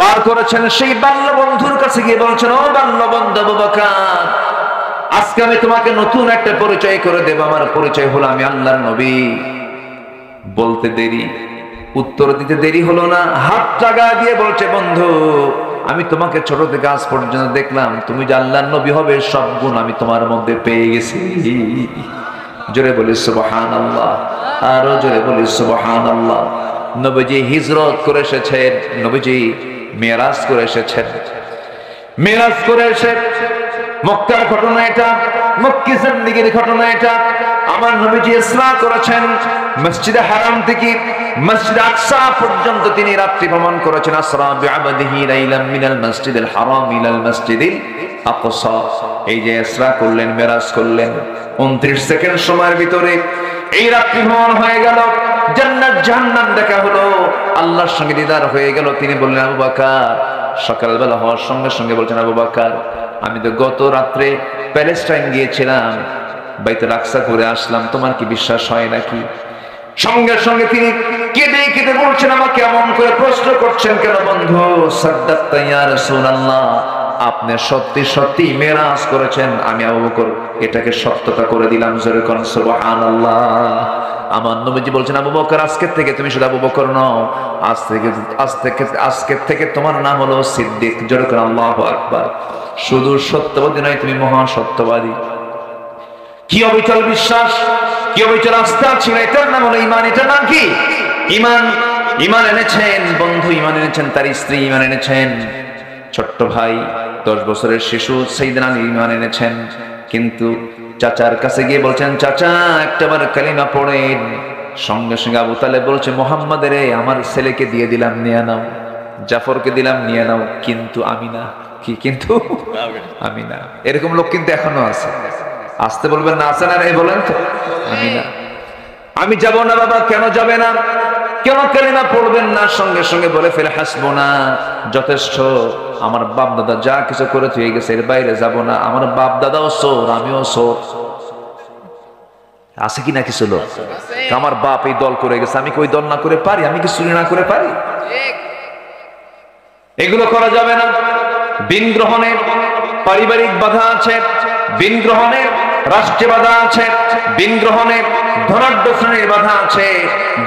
পার করেছেন, সেই বাল্য বন্ধুর কাছে গিয়ে বলছেন, ও বাল্য বন্ধু আবু বকর, আজকে আমি তোমাকে নতুন একটা পরিচয় করে দেব। আমার পরিচয় হলো আমি আল্লাহর নবী। বলতে দেরি, উত্তর দিতে দেরি হলো না, হাত টাকা দিয়ে বলছে, বন্ধু আমি তোমাকে ছোট থেকে আজ পর্যন্ত দেখলাম, তুমি যে আল্লাহর নবী হবে সব গুণ আমি তোমার মধ্যে পেয়ে গেছি। জোরে বলি সুবহানাল্লাহ, আরো জোরে বলি সুবহানাল্লাহ। নবীজি হিজরত করে এসেছেন, নবীজি মেরাজ করে এসেছেন। মেরাজ করে এসে মক্কার ঘটনা এটা, মক্কি জিন্দেগীর ঘটনা এটা। আমার নবীজি ইসরা করেছেন, মসজিদে হারাম থেকে মসজিদ আকসা পর্যন্ত তিনি রাত্রি ভ্রমণ করেছেন। আসরা বিআবদিহি লাইলাম মিনাল মসজিদিল হারাম ইলাল মসজিদিল আকসা। এই যে ইসরা করলেন, মেরাজ করলেন, 29 সেকেন্ড সময়ের ভিতরে এই রাত্রি ভ্রমণ হয়ে গেল, জান্নাত জাহান্নাম দেখা হলো, আল্লাহর সঙ্গে দিদার হয়ে গেল। তিনি বললেন, আবু বকর, সকালবেলা হওয়ার সঙ্গে সঙ্গে বলছেন, আবু বকর আমি তো গত রাত্রে প্যালেস্টাইন গিয়েছিলাম, বাইতুল আকসা ঘুরে আসলাম, তোমার কি বিশ্বাস হয় নাকি? সঙ্গে সঙ্গে তিনি কেঁদে কেঁদে বলছেন, আমাকে এমন করে প্রশ্ন করছেন কেন বন্ধু? সাদ্দাক্তা ইয়া রাসূলুল্লাহ, আপনি সত্যি সত্যি মেরাজ করেছেন, আমি আবু বকর এটাকে সত্যতা করে দিলাম। জোরে কোন সুবহানাল্লাহ। আমার নবীজি বলছেন, আবু বকর আজকের থেকে তুমি শুধু আবু বকর নও, আজকে থেকে তোমার নাম হলো সিদ্দিক। জোরে কোন আল্লাহু আকবার। শুধু সত্যবাদী নয়, তুমি মহা সত্যবাদী। কি অবিচল বিশ্বাস, কি অবিচল আস্থা ছিল, এটার নাম হলো ঈমান। এটার নাম কি? ঈমান। ঈমান এনেছেন বন্ধু, ঈমান এনেছেন তার স্ত্রী, ঈমান এনেছেন ছোট্ট ভাই 10 বছরের শিশু সাইয়েদনা আলী ঈমান এনেছেন। কিন্তু চাচার কাছে গিয়ে বলছেন, চাচা একটাবার কালিমা পড়েন। সঙ্গে সঙ্গে আবু তালেব বলছে, মুহাম্মাদের আমার ছেলেকে দিয়ে দিলাম, নিয়ে নাও। জাফরকে দিলাম নিয়ে নাও, কিন্তু আমি না। কি কিন্তু? আমি না। এরকম লোক কিন্তু এখনো আছে। আসতে বলবেন না, আছে না? এই বলেন তো, আমি না, আমি যাব না। বাবা কেন যাবে না? কেন কালিমা পড়বেন না? সঙ্গে সঙ্গে বলে ফেলে হাসবুনা, যথেষ্ট, আমার বাপ দাদা যা কিছু করে থুয়ে গেছে এর বাইরে যাব না। আমার বাপ দাদাও চোর, আমিও চোর। আছে কি না কিছু লোক? আমার বাপ এই দল করে গেছে, আমি কি ওই দল না করে পারি? আমি কি চুরি না করে পারি? এগুলো করা যাবে না। দিন গ্রহণের পারিবারিক বাধা আছে, দিন গ্রহণের রাষ্ট্রে বাধা আছে, দিন গ্রহণের ধনাঢ্য শ্রেণীর বাধা আছে,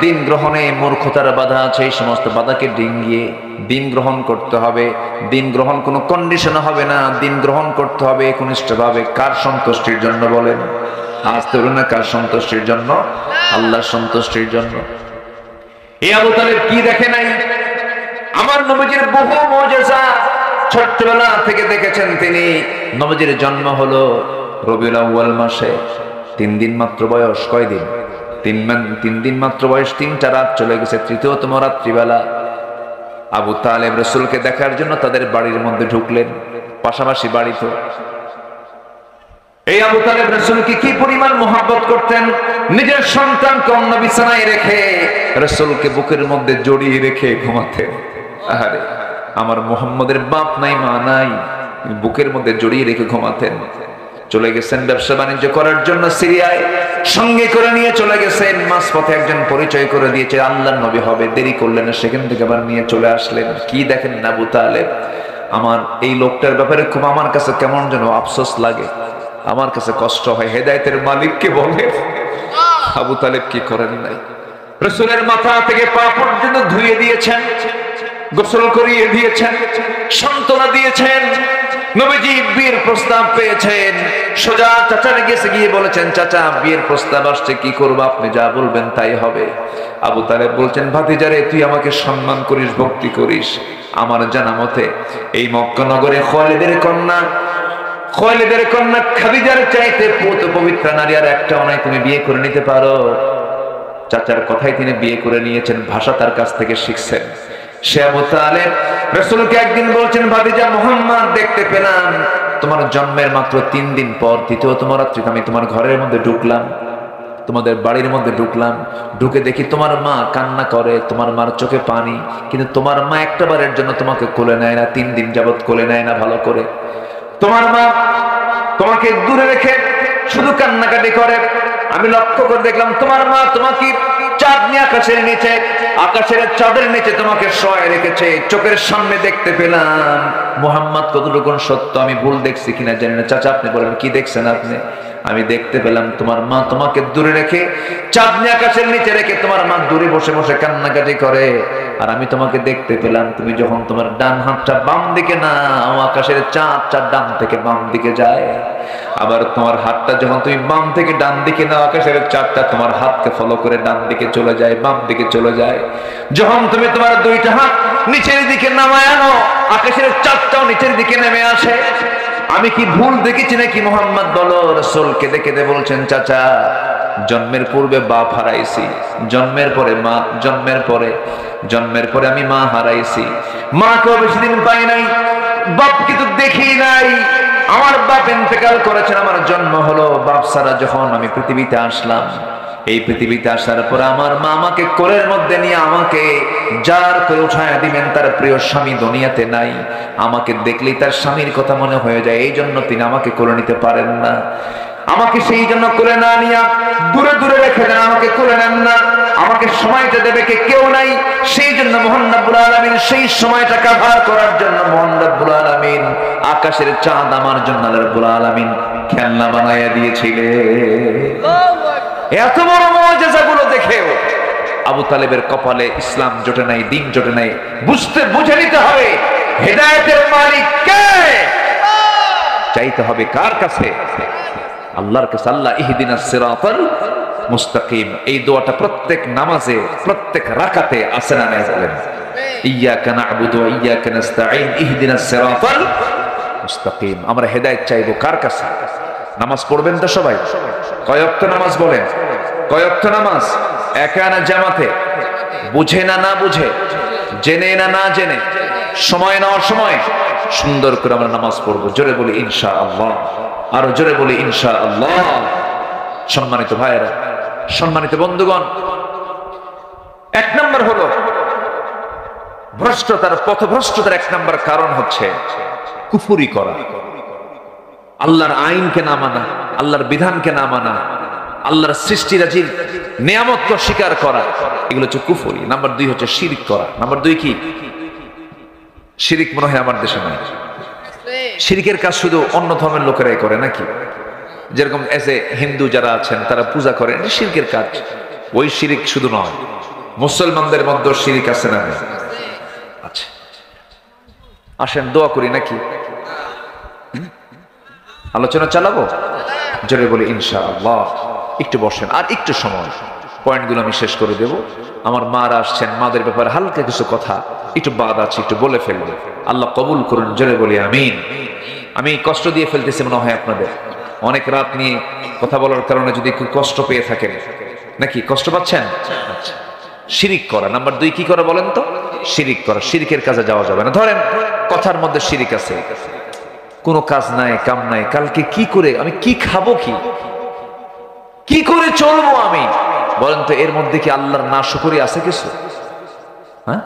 দিন গ্রহণে মূর্খতার বাধা আছে। এই সমস্ত বাধাকে ডিঙ্গিয়ে দিন গ্রহণ করতে হবে। দিন গ্রহণ কোনো কন্ডিশনে হবে না, দিন গ্রহণ করতে হবে একনিষ্ঠভাবে। কার সন্তুষ্টির জন্য বলেন? আজ তো না, কার সন্তুষ্টির জন্য? আল্লাহর সন্তুষ্টির জন্য। এই আবু তালেব কি দেখে নাই? আমার নবীজির বহু মুজিজা ছোট্টবেলা থেকে দেখেছেন তিনি। নবীজির জন্ম হলো রবিউল আউয়াল মাসে, 3 দিন মাত্র বয়স। কয়দিন? 3 দিন মাত্র বয়স। 3টা রাত চলে গেছে। তৃতীয়তম রাত্রিবেলা আবু তালেব রাসূলকে দেখার জন্য তাদের বাড়ির মধ্যে ঢুকলেন। পাশাপাশি বাড়ি তো। এই আবু তালেব রাসূলকে কি পরিমাণ মহব্বত করতেন! নিজের সন্তানকে অন্য বিছানায় রেখে রাসূলকে বুকের মধ্যে জড়িয়ে রেখে ঘুমাতেন। আহারে, আমার মুহাম্মদের বাপ নাই, মা নাই, বুকের মধ্যে জড়িয়ে রেখে ঘুমাতেন। চলে গেছেন ব্যবসা বাণিজ্য করার জন্য সিরিয়ায়, সঙ্গে করে নিয়ে চলে গেছেন। মাঝপথে একজন পরিচয় করে দিয়েছে আল্লাহর নবী হবে, দেরি করলেন, সেখান থেকে আবার নিয়ে চলে আসলেন। কি দেখেন না আবু তালেব, আমার এই লোকটার ব্যাপারে খুব আমার কাছে কেমন যেন আফসোস লাগে, আমার কাছে কষ্ট হয়। হেদায়েতের মালিককে বলে আবু তালেব কি করেন নাই? রাসূলের মাথা থেকে পা পর্যন্ত ধুয়ে দিয়েছেন, গোসল করিয়ে দিয়েছেন, সান্ত্বনা দিয়েছেন। নবীজি বিয়ের প্রস্তাব পেয়েছেন, সোজা চাচার কাছে গিয়ে বলেছেন, চাচা বিয়ের প্রস্তাব আসছে, কি করব? আপনি যা বলবেন তাই হবে। আবু তালেব বলছেন, ভাতিজারে তুই আমাকে সম্মান করিস, ভক্তি করিস, আমার জানা মতে এই মক্কা নগরে খালিদের কন্যা খাদিজার চাইতে পবিত্র নারী আর একটাও নাই, তুমি বিয়ে করে নিতে পারো। চাচার কথাই তিনি বিয়ে করে নিয়েছেন, ভাষা তার কাছ থেকে শিখছেন। সে আবু তালেব রাসূলকে একদিন বলছেন, ভাতিজা মুহাম্মদ দেখতে পেলাম তোমার জন্মের মাত্র 3 দিন পর তৃতীয়তম রাত্রিতে আমি তোমার ঘরের মধ্যে ঢুকলাম, তোমাদের বাড়ির মধ্যে ঢুকলাম, ঢুকে দেখি তোমার মা কান্না করে, তোমার মার চোখে পানি, কিন্তু তোমার মা একটা বারের জন্য তোমাকে কোলে নেয় না, 3 দিন যাবত কোলে নেয় না ভালো করে। তোমার মা তোমাকে দূরে রেখে শুধু কান্নাকাটি করে। আমি লক্ষ্য করে দেখলাম তোমার মা তোমাকে চাঁদনি আকাশের চাঁদের নিচে তোমাকে শোয়ায় রেখেছে। চোখের সামনে দেখতে পেলাম। মুহাম্মদ কতটুকু সত্য আমি ভুল দেখছি কিনা জানি না। চাচা আপনি বলেন কি দেখছেন আপনি? আমি দেখতে পেলাম তোমার মা তোমাকে দূরে রেখে, চাঁদনি আকাশের নিচে রেখে তোমার মা দূরে বসে বসে কান্নাকাটি করে। আর আমি তোমাকে দেখতে পেলাম তুমি যখন তোমার ডান হাতটা বাম দিকে নাও, আকাশের চাঁদটা ডান থেকে বাম দিকে যায়। আবার তোমার হাতটা যখন তুমি বাম থেকে ডান দিকে নাও, আকাশের চাঁদটা তোমার হাতকে ফলো করে ডান দিকে চলে যায়, বাম দিকে চলে যায়। যখন তুমি তোমার 2টা হাত নিচের দিকে নামায় আনো, আকাশের চাঁদটাও নিচের দিকে নেমে আসে। আমি কি ভুল দেখেছি নাকি? মুহাম্মদ বলো। রাসূল কেঁদে কেঁদে বলছেন, চাচা জন্মের পূর্বে বাপ হারাইছি, জন্মের পরে আমি মা হারাইছি। মাকেও বেশি দিন পাই নাই, বাপ কিন্তু দেখি নাই। আমার বাপ ইন্তেকাল করেছেন, আমার জন্ম হলো বাপ ছাড়া। যখন আমি পৃথিবীতে আসলাম, এই পৃথিবীতে আসার পর আমার মা আমাকে কোলের মধ্যে নিয়ে আমাকে যার করে উঠায় দিবেন তার প্রিয় স্বামী দুনিয়াতে নাই। আমাকে দেখলেই তার স্বামীর কথা মনে হয়ে যায়, এই জন্য তিনি আমাকে কোলে নিতে পারেন না। আমাকে সেই জন্য কোলে না নিয়ে দূরে দূরে রেখে দেন, আমাকে কোলে নেন না। আমাকে সময়টা দেবে কে কেউ নাই, সেই জন্য মহান রব্বুল আলামিন সেই সময়টা কভার করার জন্য মহান রব্বুল আলামিন আকাশের চাঁদ আমার জন্য আল্লাহ রব্বুল আলামিন খেলনা বানায়া দিয়েছিলেন। এত বড় মুআজিজাগুলো দেখেও আবু তালেবের কপালে ইসলাম জোটে নাই, দিন জোটে নাই। বুঝে নিতে হবে হেদায়েতের মালিক কে। চাইতে হবে কার কাছে? আল্লাহর কাছে। আল্লাহ ইহদিনাস সিরাতাল মুস্তাকিম, এই দোয়াটা প্রত্যেক নামাজে প্রত্যেক রাকাতে আছে না নাই বলেন? ইয়্যাকা না'বুদু ওয়া ইয়্যাকা নাস্তাঈন ইহদিনাস সিরাতাল মুস্তাকিম। আমরা হেদায়েত চাইবো কার কাছে? নামাজ পড়বেন তো সবাই? কয় ওয়াক্ত নামাজ বলেন? কয় ওয়াক্ত নামাজ? একা না জামাতে? বুঝে না না বুঝে? জেনে না না জেনে? সময় নেওয়ার সময় সুন্দর করে আমরা নামাজ পড়বো। জোরে বলি ইনশাআল্লাহ, আরো জোরে বলি ইনশাআল্লাহ। সম্মানিত ভাইয়েরা, সম্মানিত বন্ধুগণ, এক নম্বর হলো ভ্রষ্টতার, পথভ্রষ্টতার এক নম্বর কারণ হচ্ছে কুফরি করা, আল্লাহর আইনকে না মানা, আল্লাহর বিধানকে না মানা, আল্লাহর সৃষ্টিরাজির নিয়ামতকে স্বীকার করা, এগুলো হচ্ছে কুফরি। নাম্বার 2 হচ্ছে শিরক করা। নাম্বার 2 কি? শিরক মনে হয় আমার দেশে নাই। শিরকের কাজ শুধু অন্য ধর্মের লোকেরাই করে নাকি? যেরকম এসে হিন্দু যারা আছেন তারা পূজা করেন, শিরকের কাজ। ওই শিরক শুধু নয়, মুসলমানদের মধ্যে শিরক আছে না? আচ্ছা, আসেন দোয়া করি নাকি? আলোচনা চালাবো? জোরে বলি ইনশাআল্লাহ। একটু বসেন, আর একটু সময়, পয়েন্টগুলো আমি শেষ করে দেব। আমার মারা আসছেন, মাদের ব্যাপারে হালকা কিছু কথা একটু বাদ আছে, একটু বলে ফেলবো। আল্লাহ কবুল করুন, জোরে বলি আমিন। আমি কষ্ট দিয়ে ফেলতেছি মনে হয় আপনাদের, অনেক রাত নিয়ে কথা বলার কারণে যদি একটু কষ্ট পেয়ে থাকেন নাকি? কষ্ট পাচ্ছেন? শিরিক করা। নাম্বার 2 কি করা বলেন তো? শিরিক করা। শিরিকের কাজে যাওয়া যাবে না। ধরেন কথার মধ্যে শিরিক আছে, কোনো কাজ নাই, কাম নাই, কালকে কি করে আমি কি খাবো, কি করে চলবো আমি, বলেন তো এর মধ্যে কি আল্লাহর নাশকরি আছে কিছু? হ্যাঁ,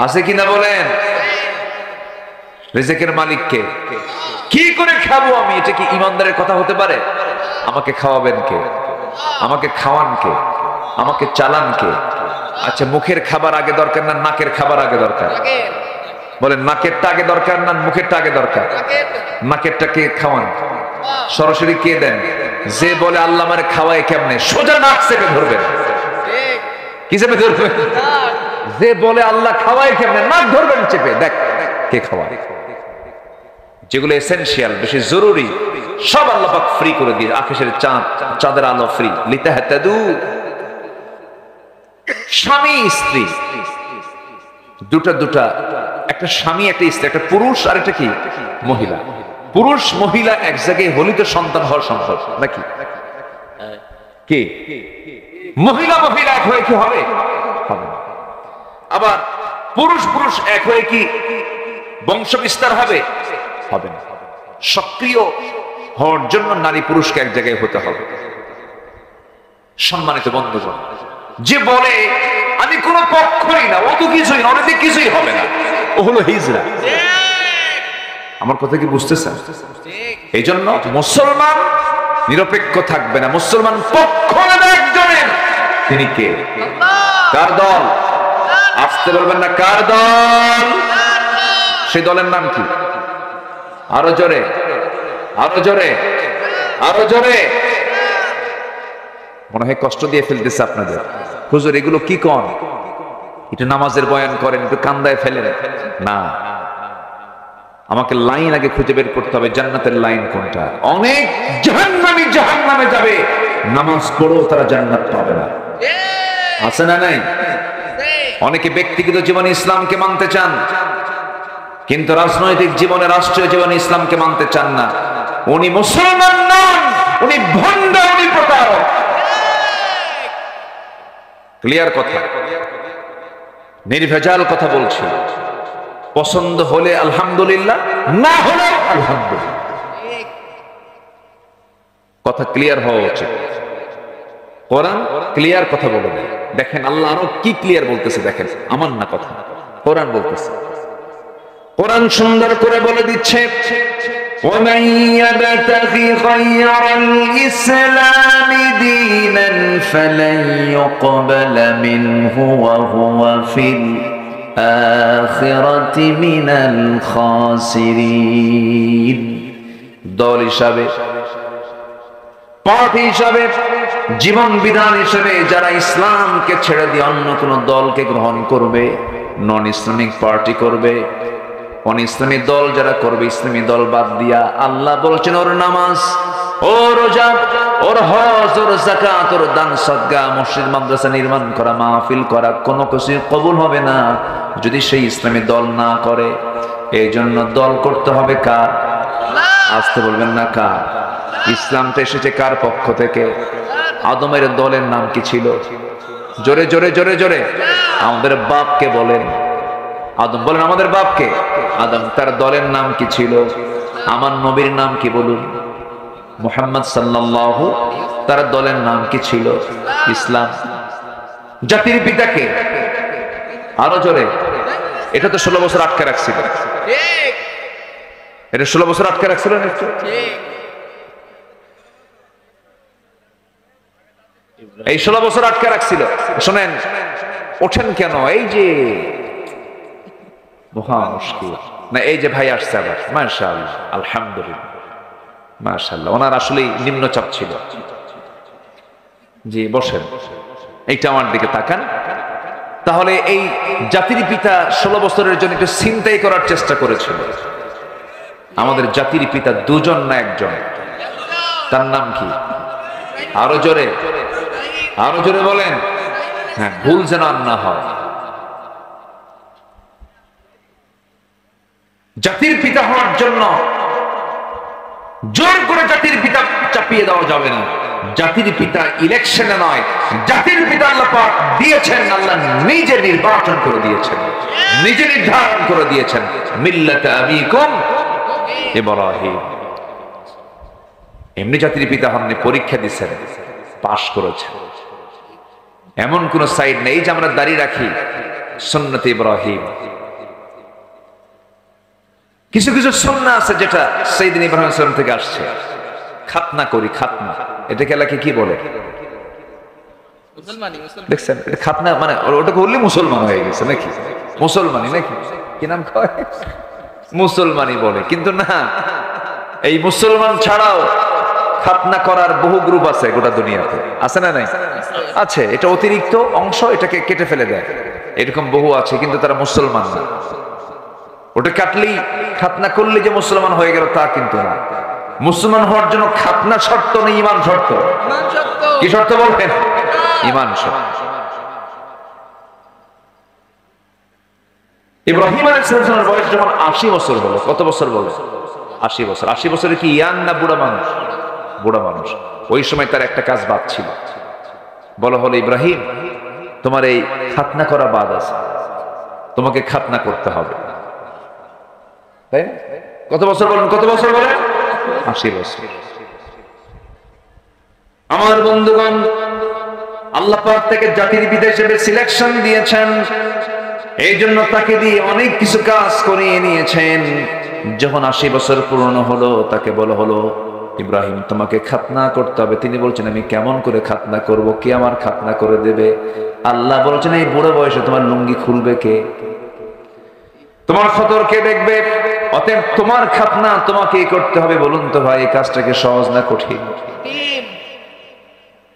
আছে কিনা বলেন? রিজিকের মালিককে, কি করে খাবো আমি, এটা কি ইমানদারের কথা হতে পারে? আমাকে খাওয়াবেন কে? আমাকে খাওয়ান কে? আমাকে চালান কে? আচ্ছা, মুখের খাবার আগে দরকার না নাকের খাবার আগে দরকার? বলেন, নাকেরটা আগে দরকার না মুখেরটা আগে দরকার? নাকেরটা কে খাওয়ান? সরাসরি কে দেন? যে বলে আল্লাহ আমারে খাওয়ায় কেমনে, সোজা নাক চেপে ধরবেন। কি চেপে ধরবেন? যে বলে আল্লাহ খাওয়ায় কেমনে, নাক ধরবেন চেপে, দেখ কে খাওয়ায়। যেগুলো এসেনশিয়াল, বেশি জরুরি, সব আল্লাহ পাক ফ্রি করে দিয়ে, আকাশের চাঁদ, চাঁদের আলো ফ্রি। লিতাহতাদু। স্বামী স্ত্রী দুটা, একটা স্বামী একটা স্ত্রী, একটা পুরুষ আর একটা কি মহিলা। পুরুষ মহিলা এক জায়গায় হলি তো সন্তান হওয়ার সম্ভব নাকি? কি মহিলা মহিলা এক হয়ে কি হবে? হবে না। আবার পুরুষ এক হয়ে কি বংশ বিস্তার হবে? হবে না। সক্রিয় হওয়ার জন্য নারী পুরুষকে এক জায়গায় হতে হবে। সম্মানিত বন্ধুগণ, যে বলে আমি কোন পক্ষই না, ও তো কিছুই না, অনেক কিছুই হবে না, ও হলো হিজড়া। আমার কথা কি বুঝতেছেন? এই জন্য মুসলমান নিরপেক্ষ থাকবে না, মুসলমান পক্ষ নেবে একজনের। তিনি কে? কার দল? আসতে বলবেন না, কার দল? সেই দলের নাম কি? আরো জোরে, আরো জোরে, আরো জোরে। মনে হয় কষ্ট দিয়ে ফেলতেছে আপনাদের। হুজুর এগুলো কি কন? একটু নামাজের বয়ান করেন, একটু কান্দায় ফেলেন না। আমাকে লাইন আগে খুঁজে বের করতে হবে, জান্নাতের লাইন কোনটা। অনেক জাহান্নামী জাহান্নামে যাবে, নামাজ পড়েও তারা জান্নাত পাবে না। আছে না নাই? অনেকে ব্যক্তিগত জীবনে ইসলামকে মানতে চান, কিন্তু রাজনৈতিক জীবনে, রাষ্ট্রীয় জীবনে ইসলামকে মানতে চান না। উনি মুসলমান নন, উনি ভণ্ড, উনি প্রতারক। ক্লিয়ার কথা, নির্ভেজাল কথা বলছি। পছন্দ হলে আলহামদুলিল্লাহ, না হলে আলহামদুলিল্লাহ। কথা ক্লিয়ার হওয়া উচিত। কোরআন ক্লিয়ার কথা বলে দেয়। দেখেন আল্লাহ আরো কি ক্লিয়ার বলতেছে, দেখেন, আমার না কথা, কোরআন বলতেছে। কোরআন সুন্দর করে বলে দিচ্ছে, وَمَن يَبْتَغِ غَيْرَ الْإِسْلَامِ دِينًا فَلَن يُقْبَلَ مِنْهُ وَهُوَ فِي الْآخِرَةِ مِنَ الْخَاسِرِينَ। দল হিসাবে, পার্টি হিসাবে, জীবন বিধান হিসাবে যারা ইসলামকে ছেড়ে দিয়ে অন্য কোন দলকে গ্রহণ করবে, নন ইসলামিক পার্টি করবে, কোন ইসলামী দল যারা করবে, ইসলামী দল বাদ দিয়া, আল্লাহ বলছেন ওর নামাজ, ওর রোজা, ওর হজ, ওর যাকাত, ওর দান সদকা, মসজিদ মাদ্রাসা নির্মাণ করা, মাহফিল করা, কোনো কিছু কবুল হবে না যদি সেই ইসলামী দল না করে। এই জন্য দল করতে হবে কার? আসতে বলবেন না কার? ইসলামটা এসেছে কার পক্ষ থেকে? আদমের দলের নাম কি ছিল? জোরে জোরে জোরে জোরে, আমাদের বাপকে বলেন আদম, বলেন আমাদের বাপকে আদম। তার দলের নাম কি ছিল? আমার নবীর নাম কি বলুন? মুহাম্মদ সাল্লাল্লাহু, তার দলের নাম কি ছিল? ইসলাম। জাতির পিতাকে আরো জোরে, এটা তো 16 বছর আটকে রাখছিল, এটা 16 বছর আটকে রাখছিল না? এই 16 বছর আটকে রাখছিল। শোনেন, ওঠেন কেন? এই যে মহা মুশকিল না, এই যে ভাই আসছে আবার, মাশাআল্লাহ, আলহামদুলিল্লাহ, মাশাআল্লাহ। ওনার আসলেই নিম্নচাপ ছিল। জি বসেন, এইটা আমার দিকে তাকান। তাহলে এই জাতির পিতা 16 বছরের জন্য একটু ছিনতাই করার চেষ্টা করেছিল। আমাদের জাতির পিতা দুজন না একজন? তার নাম কি? আরো জোরে, আরো জোরে বলেন। হ্যাঁ, ভুল যেন আর না হয়। জাতির পিতা হওয়ার জন্য জোর করে জাতির পিতা চাপিয়ে দেওয়া যাবে না। জাতির পিতা ইলেকশনে নয়, জাতির পিতা আল্লাহ পাক দিয়েছেন, আল্লাহ নিজে নির্বাচন করে দিয়েছেন, নিজে নির্ধারণ করে দিয়েছেন, মিল্লাতে আবিকুম ইব্রাহিম। এমনি জাতির পিতা হননি, পরীক্ষা দিচ্ছেন, পাশ করেছেন। এমন কোন সাইড নেই যে আমরা দাঁড়িয়ে রাখি সুন্নতে ইব্রাহিম। কিছু কিছু সুন্নাহ আছে যেটা সাইয়েদনা ইব্রাহিম সাল্লাল্লাহু থেকে আসছে। খাতনা করি, খাতনা, এটাকে এলাকায় কি বলে? দেখছেন, খাতনা মানে ওটা করলে মুসলমান হয়ে গেছে নাকি? মুসলমানি নাকি? কি নাম কয়? মুসলমানি বলে। কিন্তু না, এই মুসলমান ছাড়াও খাতনা করার বহু গ্রুপ আছে গোটা দুনিয়াতে, আছে না নাই? আছে। এটা অতিরিক্ত অংশ, এটাকে কেটে ফেলে দেয়, এরকম বহু আছে, কিন্তু তারা মুসলমান না। ওটা কাটলেই, খাতনা করলে যে মুসলমান হয়ে গেল তা কিন্তু না। মুসলমান হওয়ার জন্য খাতনা শর্ত নেই, ঈমান শর্ত। কি শর্ত বলবেন? ঈমান শর্ত। ইব্রাহিম আলাইহিস সালামের বয়স যখন 80 বছর হলো, কত বছর বলে? 80 বছর। 80 বছরে কি ইয়াং না বুড়া মানুষ? বুড়া মানুষ। ওই সময় তার একটা কাজ বাদ ছিল, বলা হলো ইব্রাহিম তোমার এই খাতনা করা বাদ আছে, তোমাকে খাতনা করতে হবে। তাই না? কত বছর বলেন? কত বছর বলেন? 80 বছর। আমার বন্ধুগণ, আল্লাহ পাক থেকে জাতির পিতা হিসেবে সিলেকশন দিয়েছেন, এই জন্য তাকে দিয়ে অনেক কিছু কাজ করিয়ে নিয়েছেন। যখন 80 বছর পূর্ণ হলো, তাকে বলা হলো ইব্রাহিম তোমাকে খাতনা করতে হবে। তিনি বলছেন আমি কেমন করে খাতনা করব? কে আমার খাতনা করে দেবে? আল্লাহ বলছেন এই বুড়ো বয়সে তোমার লুঙ্গি খুলবে কে? তোমার খতর কে দেখবে? অতএব তোমার খাতনা তোমাকেই করতে হবে। বলুন তো ভাই, এই কাজটাকে সহজ না কঠিন?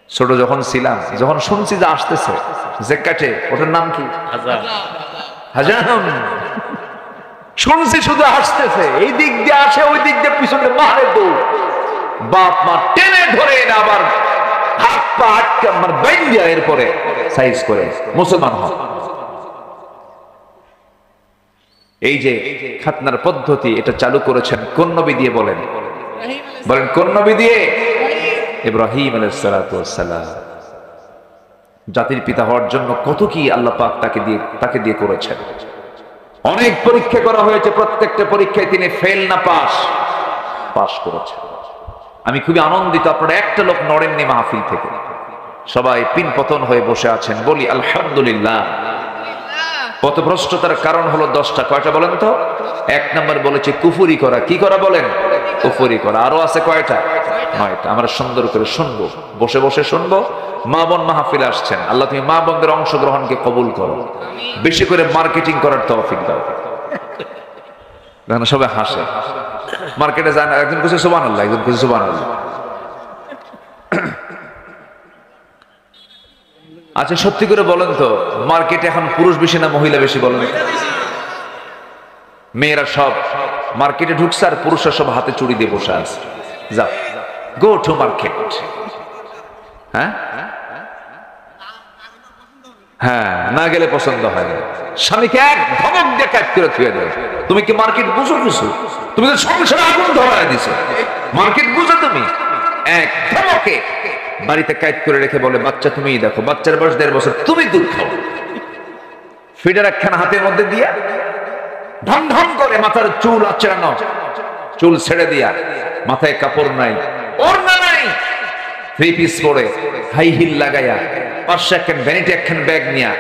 ছোট যখন ছিলাম, যখন শুনছি যে আসতেছে জেকাটে, ওটার নাম কি? হাজাম। শুনছি শুধু আসতেছে, এই দিক দিয়ে আসে, ওই দিক দিয়ে পিছনে মারে দৌড়, বাপ মা টেনে ধরে না, আবার হাত পা আটকে আমার বাইন্দিয়া, এরপরে সাইজ করে মুসলমান হয়। এই যে খাতনার পদ্ধতি, এটা চালু করেছেন কোন নবী দিয়ে বলেন? বলেন কোন নবী দিয়ে? ইব্রাহিম আলাইহিস সালাতু ওয়াস সালাম। জাতির পিতা হওয়ার জন্য কত কি আল্লাহ পাক তাকে দিয়ে করেছেন। অনেক পরীক্ষা করা হয়েছে, প্রত্যেকটা পরীক্ষায় তিনি ফেল না পাস করেছেন। আমি খুবই আনন্দিত, আপনারা একটা লোক নড়েননি মাহফিল থেকে, সবাই পিন পতন হয়ে বসে আছেন। বলি আলহামদুলিল্লাহ। পথভ্রষ্টতার কারণ হলো 10টা। কয়টা বলেন তো? 1 নম্বর বলেছে কুফরি করা। কি করা বলেন? কুফরি করা। আরো আছে কয়টা? 9টা। আমরা সুন্দর করে শুনবো, বসে বসে শুনবো। মা বোন মাহফিলে আসছেন, আল্লাহ তুমি মা বোনদের অংশগ্রহণকে কবুল করো, বেশি করে মার্কেটিং করার তৌফিক দাও। সবাই হাসে, মার্কেটে যায় না, একজন কিছু সুবহানাল্লাহ, একজন কিছু সুবহানাল্লাহ। আচ্ছা সত্যি করে বলেন তো, মার্কেটে এখন পুরুষ বেশি না মহিলা বেশি বলেন? মেয়েরা সব মার্কেটে ঢুকছে আর পুরুষরা সব হাতে চুড়ি দিয়ে বসে আছে। যাও, গো টু মার্কেট। হ্যাঁ হ্যাঁ, না গেলে পছন্দ হয় না। স্বামীকে এক ধমক দিয়ে কাজ করে থুয়ে দেয়। তুমি কি মার্কেট বুঝো কিছু? তুমি তো সংসারে আগুন ধরায় দিছো। মার্কেট বুঝো তুমি? এক ধমকে বাড়িতে কাজ করে রেখে বলে বাচ্চা তুমিই দেখো, বাচ্চার বয়স 1.5 বছর, তুমি দুধ খাও। ফিডার একখানা হাতের মধ্যে দিয়া ঢম ঢম করে মাথার চুল আঁচড়ানো, চুল ছেড়ে দিয়া, মাথায় কাপড় নাই, ওড়না নাই, 3 পিস পরে, হাই হিল লাগাইয়া, পাশে একখান ভ্যানিটি একখান ব্যাগ নিয়া,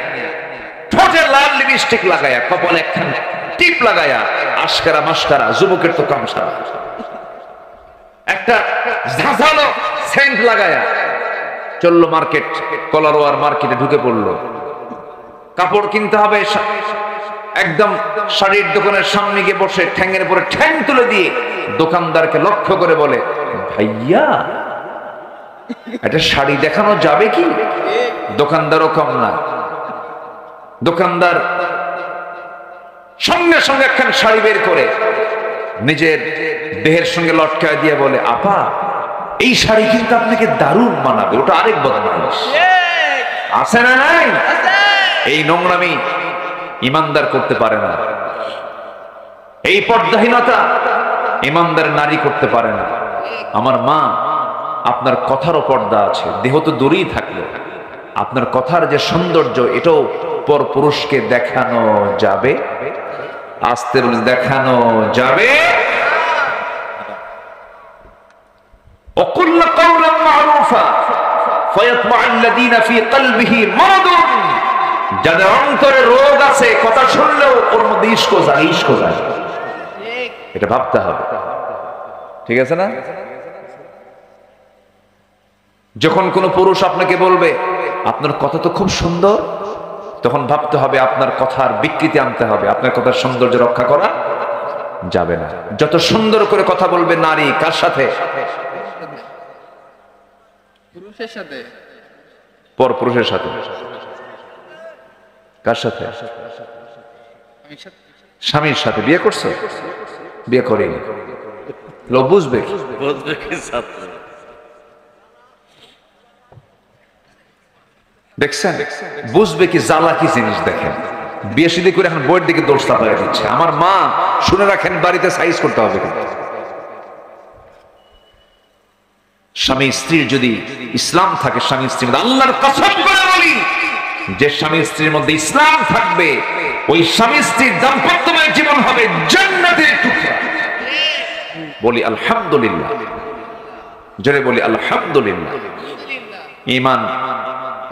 ঠোঁটে লাল লিপস্টিক লাগাইয়া, কপালে একখান টিপ লাগাইয়া, আশকারা মাস্কারা, যুবকের তো কাম সারা, একটা ঝাঁঝালো সেন্ট লাগাইয়া চললো মার্কেট, কলারোয়ার মার্কেটে ঢুকে পড়লো। কাপড় কিনতে হবে, একদম শাড়ির দোকানের সামনে গিয়ে বসে ঠ্যাঙের পরে ঠ্যাং তুলে দিয়ে দোকানদারকে লক্ষ্য করে বলে, ভাইয়া একটা শাড়ি দেখানো যাবে কি? দোকানদারও কম না, দোকানদার সঙ্গে সঙ্গে একখান শাড়ি বের করে নিজের দেহের সঙ্গে লটকায় দিয়ে বলে, আপা এই শাড়ি কিন্তু আপনাকে দারুণ মানাবে। ওটা আরেক বদমাইশ আছে না নাই? এই নোংরামি ইমানদার করতে পারে না, এই পর্দাহীনতা ইমানদার নারী করতে পারে না। আমার মা, আপনার কথারও পর্দা আছে, দেহ তো দূরেই থাকলো, আপনার কথার যে সৌন্দর্য এটাও পর পুরুষকে দেখানো যাবে, আস্তে দেখানো যাবে। وقل قولا معروفا فيطمع الذين في قلبه مرض, যাদের অন্তরে রোগ আছে কথা শুনলেও ওর মধ্যে ইশক যায়, এটা ভাবতে হবে, ঠিক আছে না? যখন কোন পুরুষ আপনাকে বলবে আপনার কথা তো খুব সুন্দর, তখন ভাবতে হবে আপনার কথার বিকৃতি আনতে হবে, আপনার কথার সৌন্দর্য রক্ষা করা যাবে না। যত সুন্দর করে কথা বলবে নারী, কার সাথে? পুরুষের সাথে, পর পুরুষের সাথে। কার সাথে? স্বামীর সাথে। বিয়ে করছে? বিয়ে করেনি, লোক বুঝবে কি? দেখছেন, বুঝবে কি জ্বালা কি জিনিস? দেখেন, বিয়ে শাদী করে এখন বইয়ের দিকে দোষ চাপায় দিচ্ছে। আমার মা শুনে রাখেন, বাড়িতে সাইজ করতে হবে। স্বামী স্ত্রীর যদি ইসলাম থাকে, স্বামী স্ত্রীর মধ্যে, আল্লাহর কসম করে বলি, যে স্বামী স্ত্রীর মধ্যে ইসলাম থাকবে, ওই স্বামী স্ত্রীর দাম্পত্যময় জীবন হবে জান্নাতের টুকরা। বলি আলহামদুলিল্লাহ, জোরে বলি আলহামদুলিল্লাহ।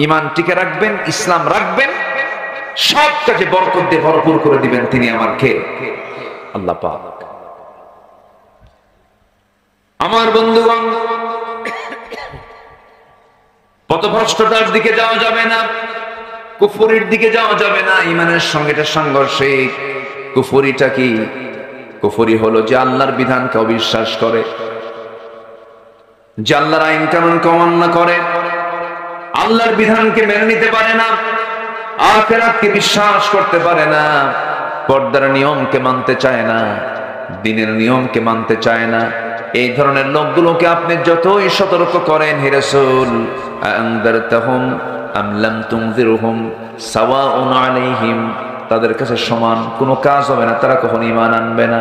ইমান টিকে রাখবেন, ইসলাম রাখবেন, সব কাজে বরকত দিয়ে ভরপুর করে দিবেন তিনি আমার কে? আল্লাহ পাক। আমার বন্ধুগণ, পথভ্রষ্টতার দিকে যাওয়া যাবে না, কুফরির দিকে যাওয়া যাবে না। ইমানের সঙ্গে এটা সাংঘর্ষিক। কুফরিটা কি? কুফরি হলো যে আল্লাহর বিধানকে অবিশ্বাস করে, যে আল্লাহর আইন কানুনকে অমান্য করে, আল্লাহর বিধানকে মেনে নিতে পারে না, আখিরাতকে বিশ্বাস করতে পারে না, পর্দার নিয়মকে মানতে চায় না, দ্বীনের নিয়মকে মানতে চায় না। এই ধরনের লোকগুলোকে আপনি যতই সতর্ক করেন, হে রাসূল, আনযারতাহুম আম লাম তুনযিরহুম সাওয়াউন আলাইহিম, তাদের কাছে সমান কোনো কাজ হবে না, তারা কখনো ঈমান আনবে না।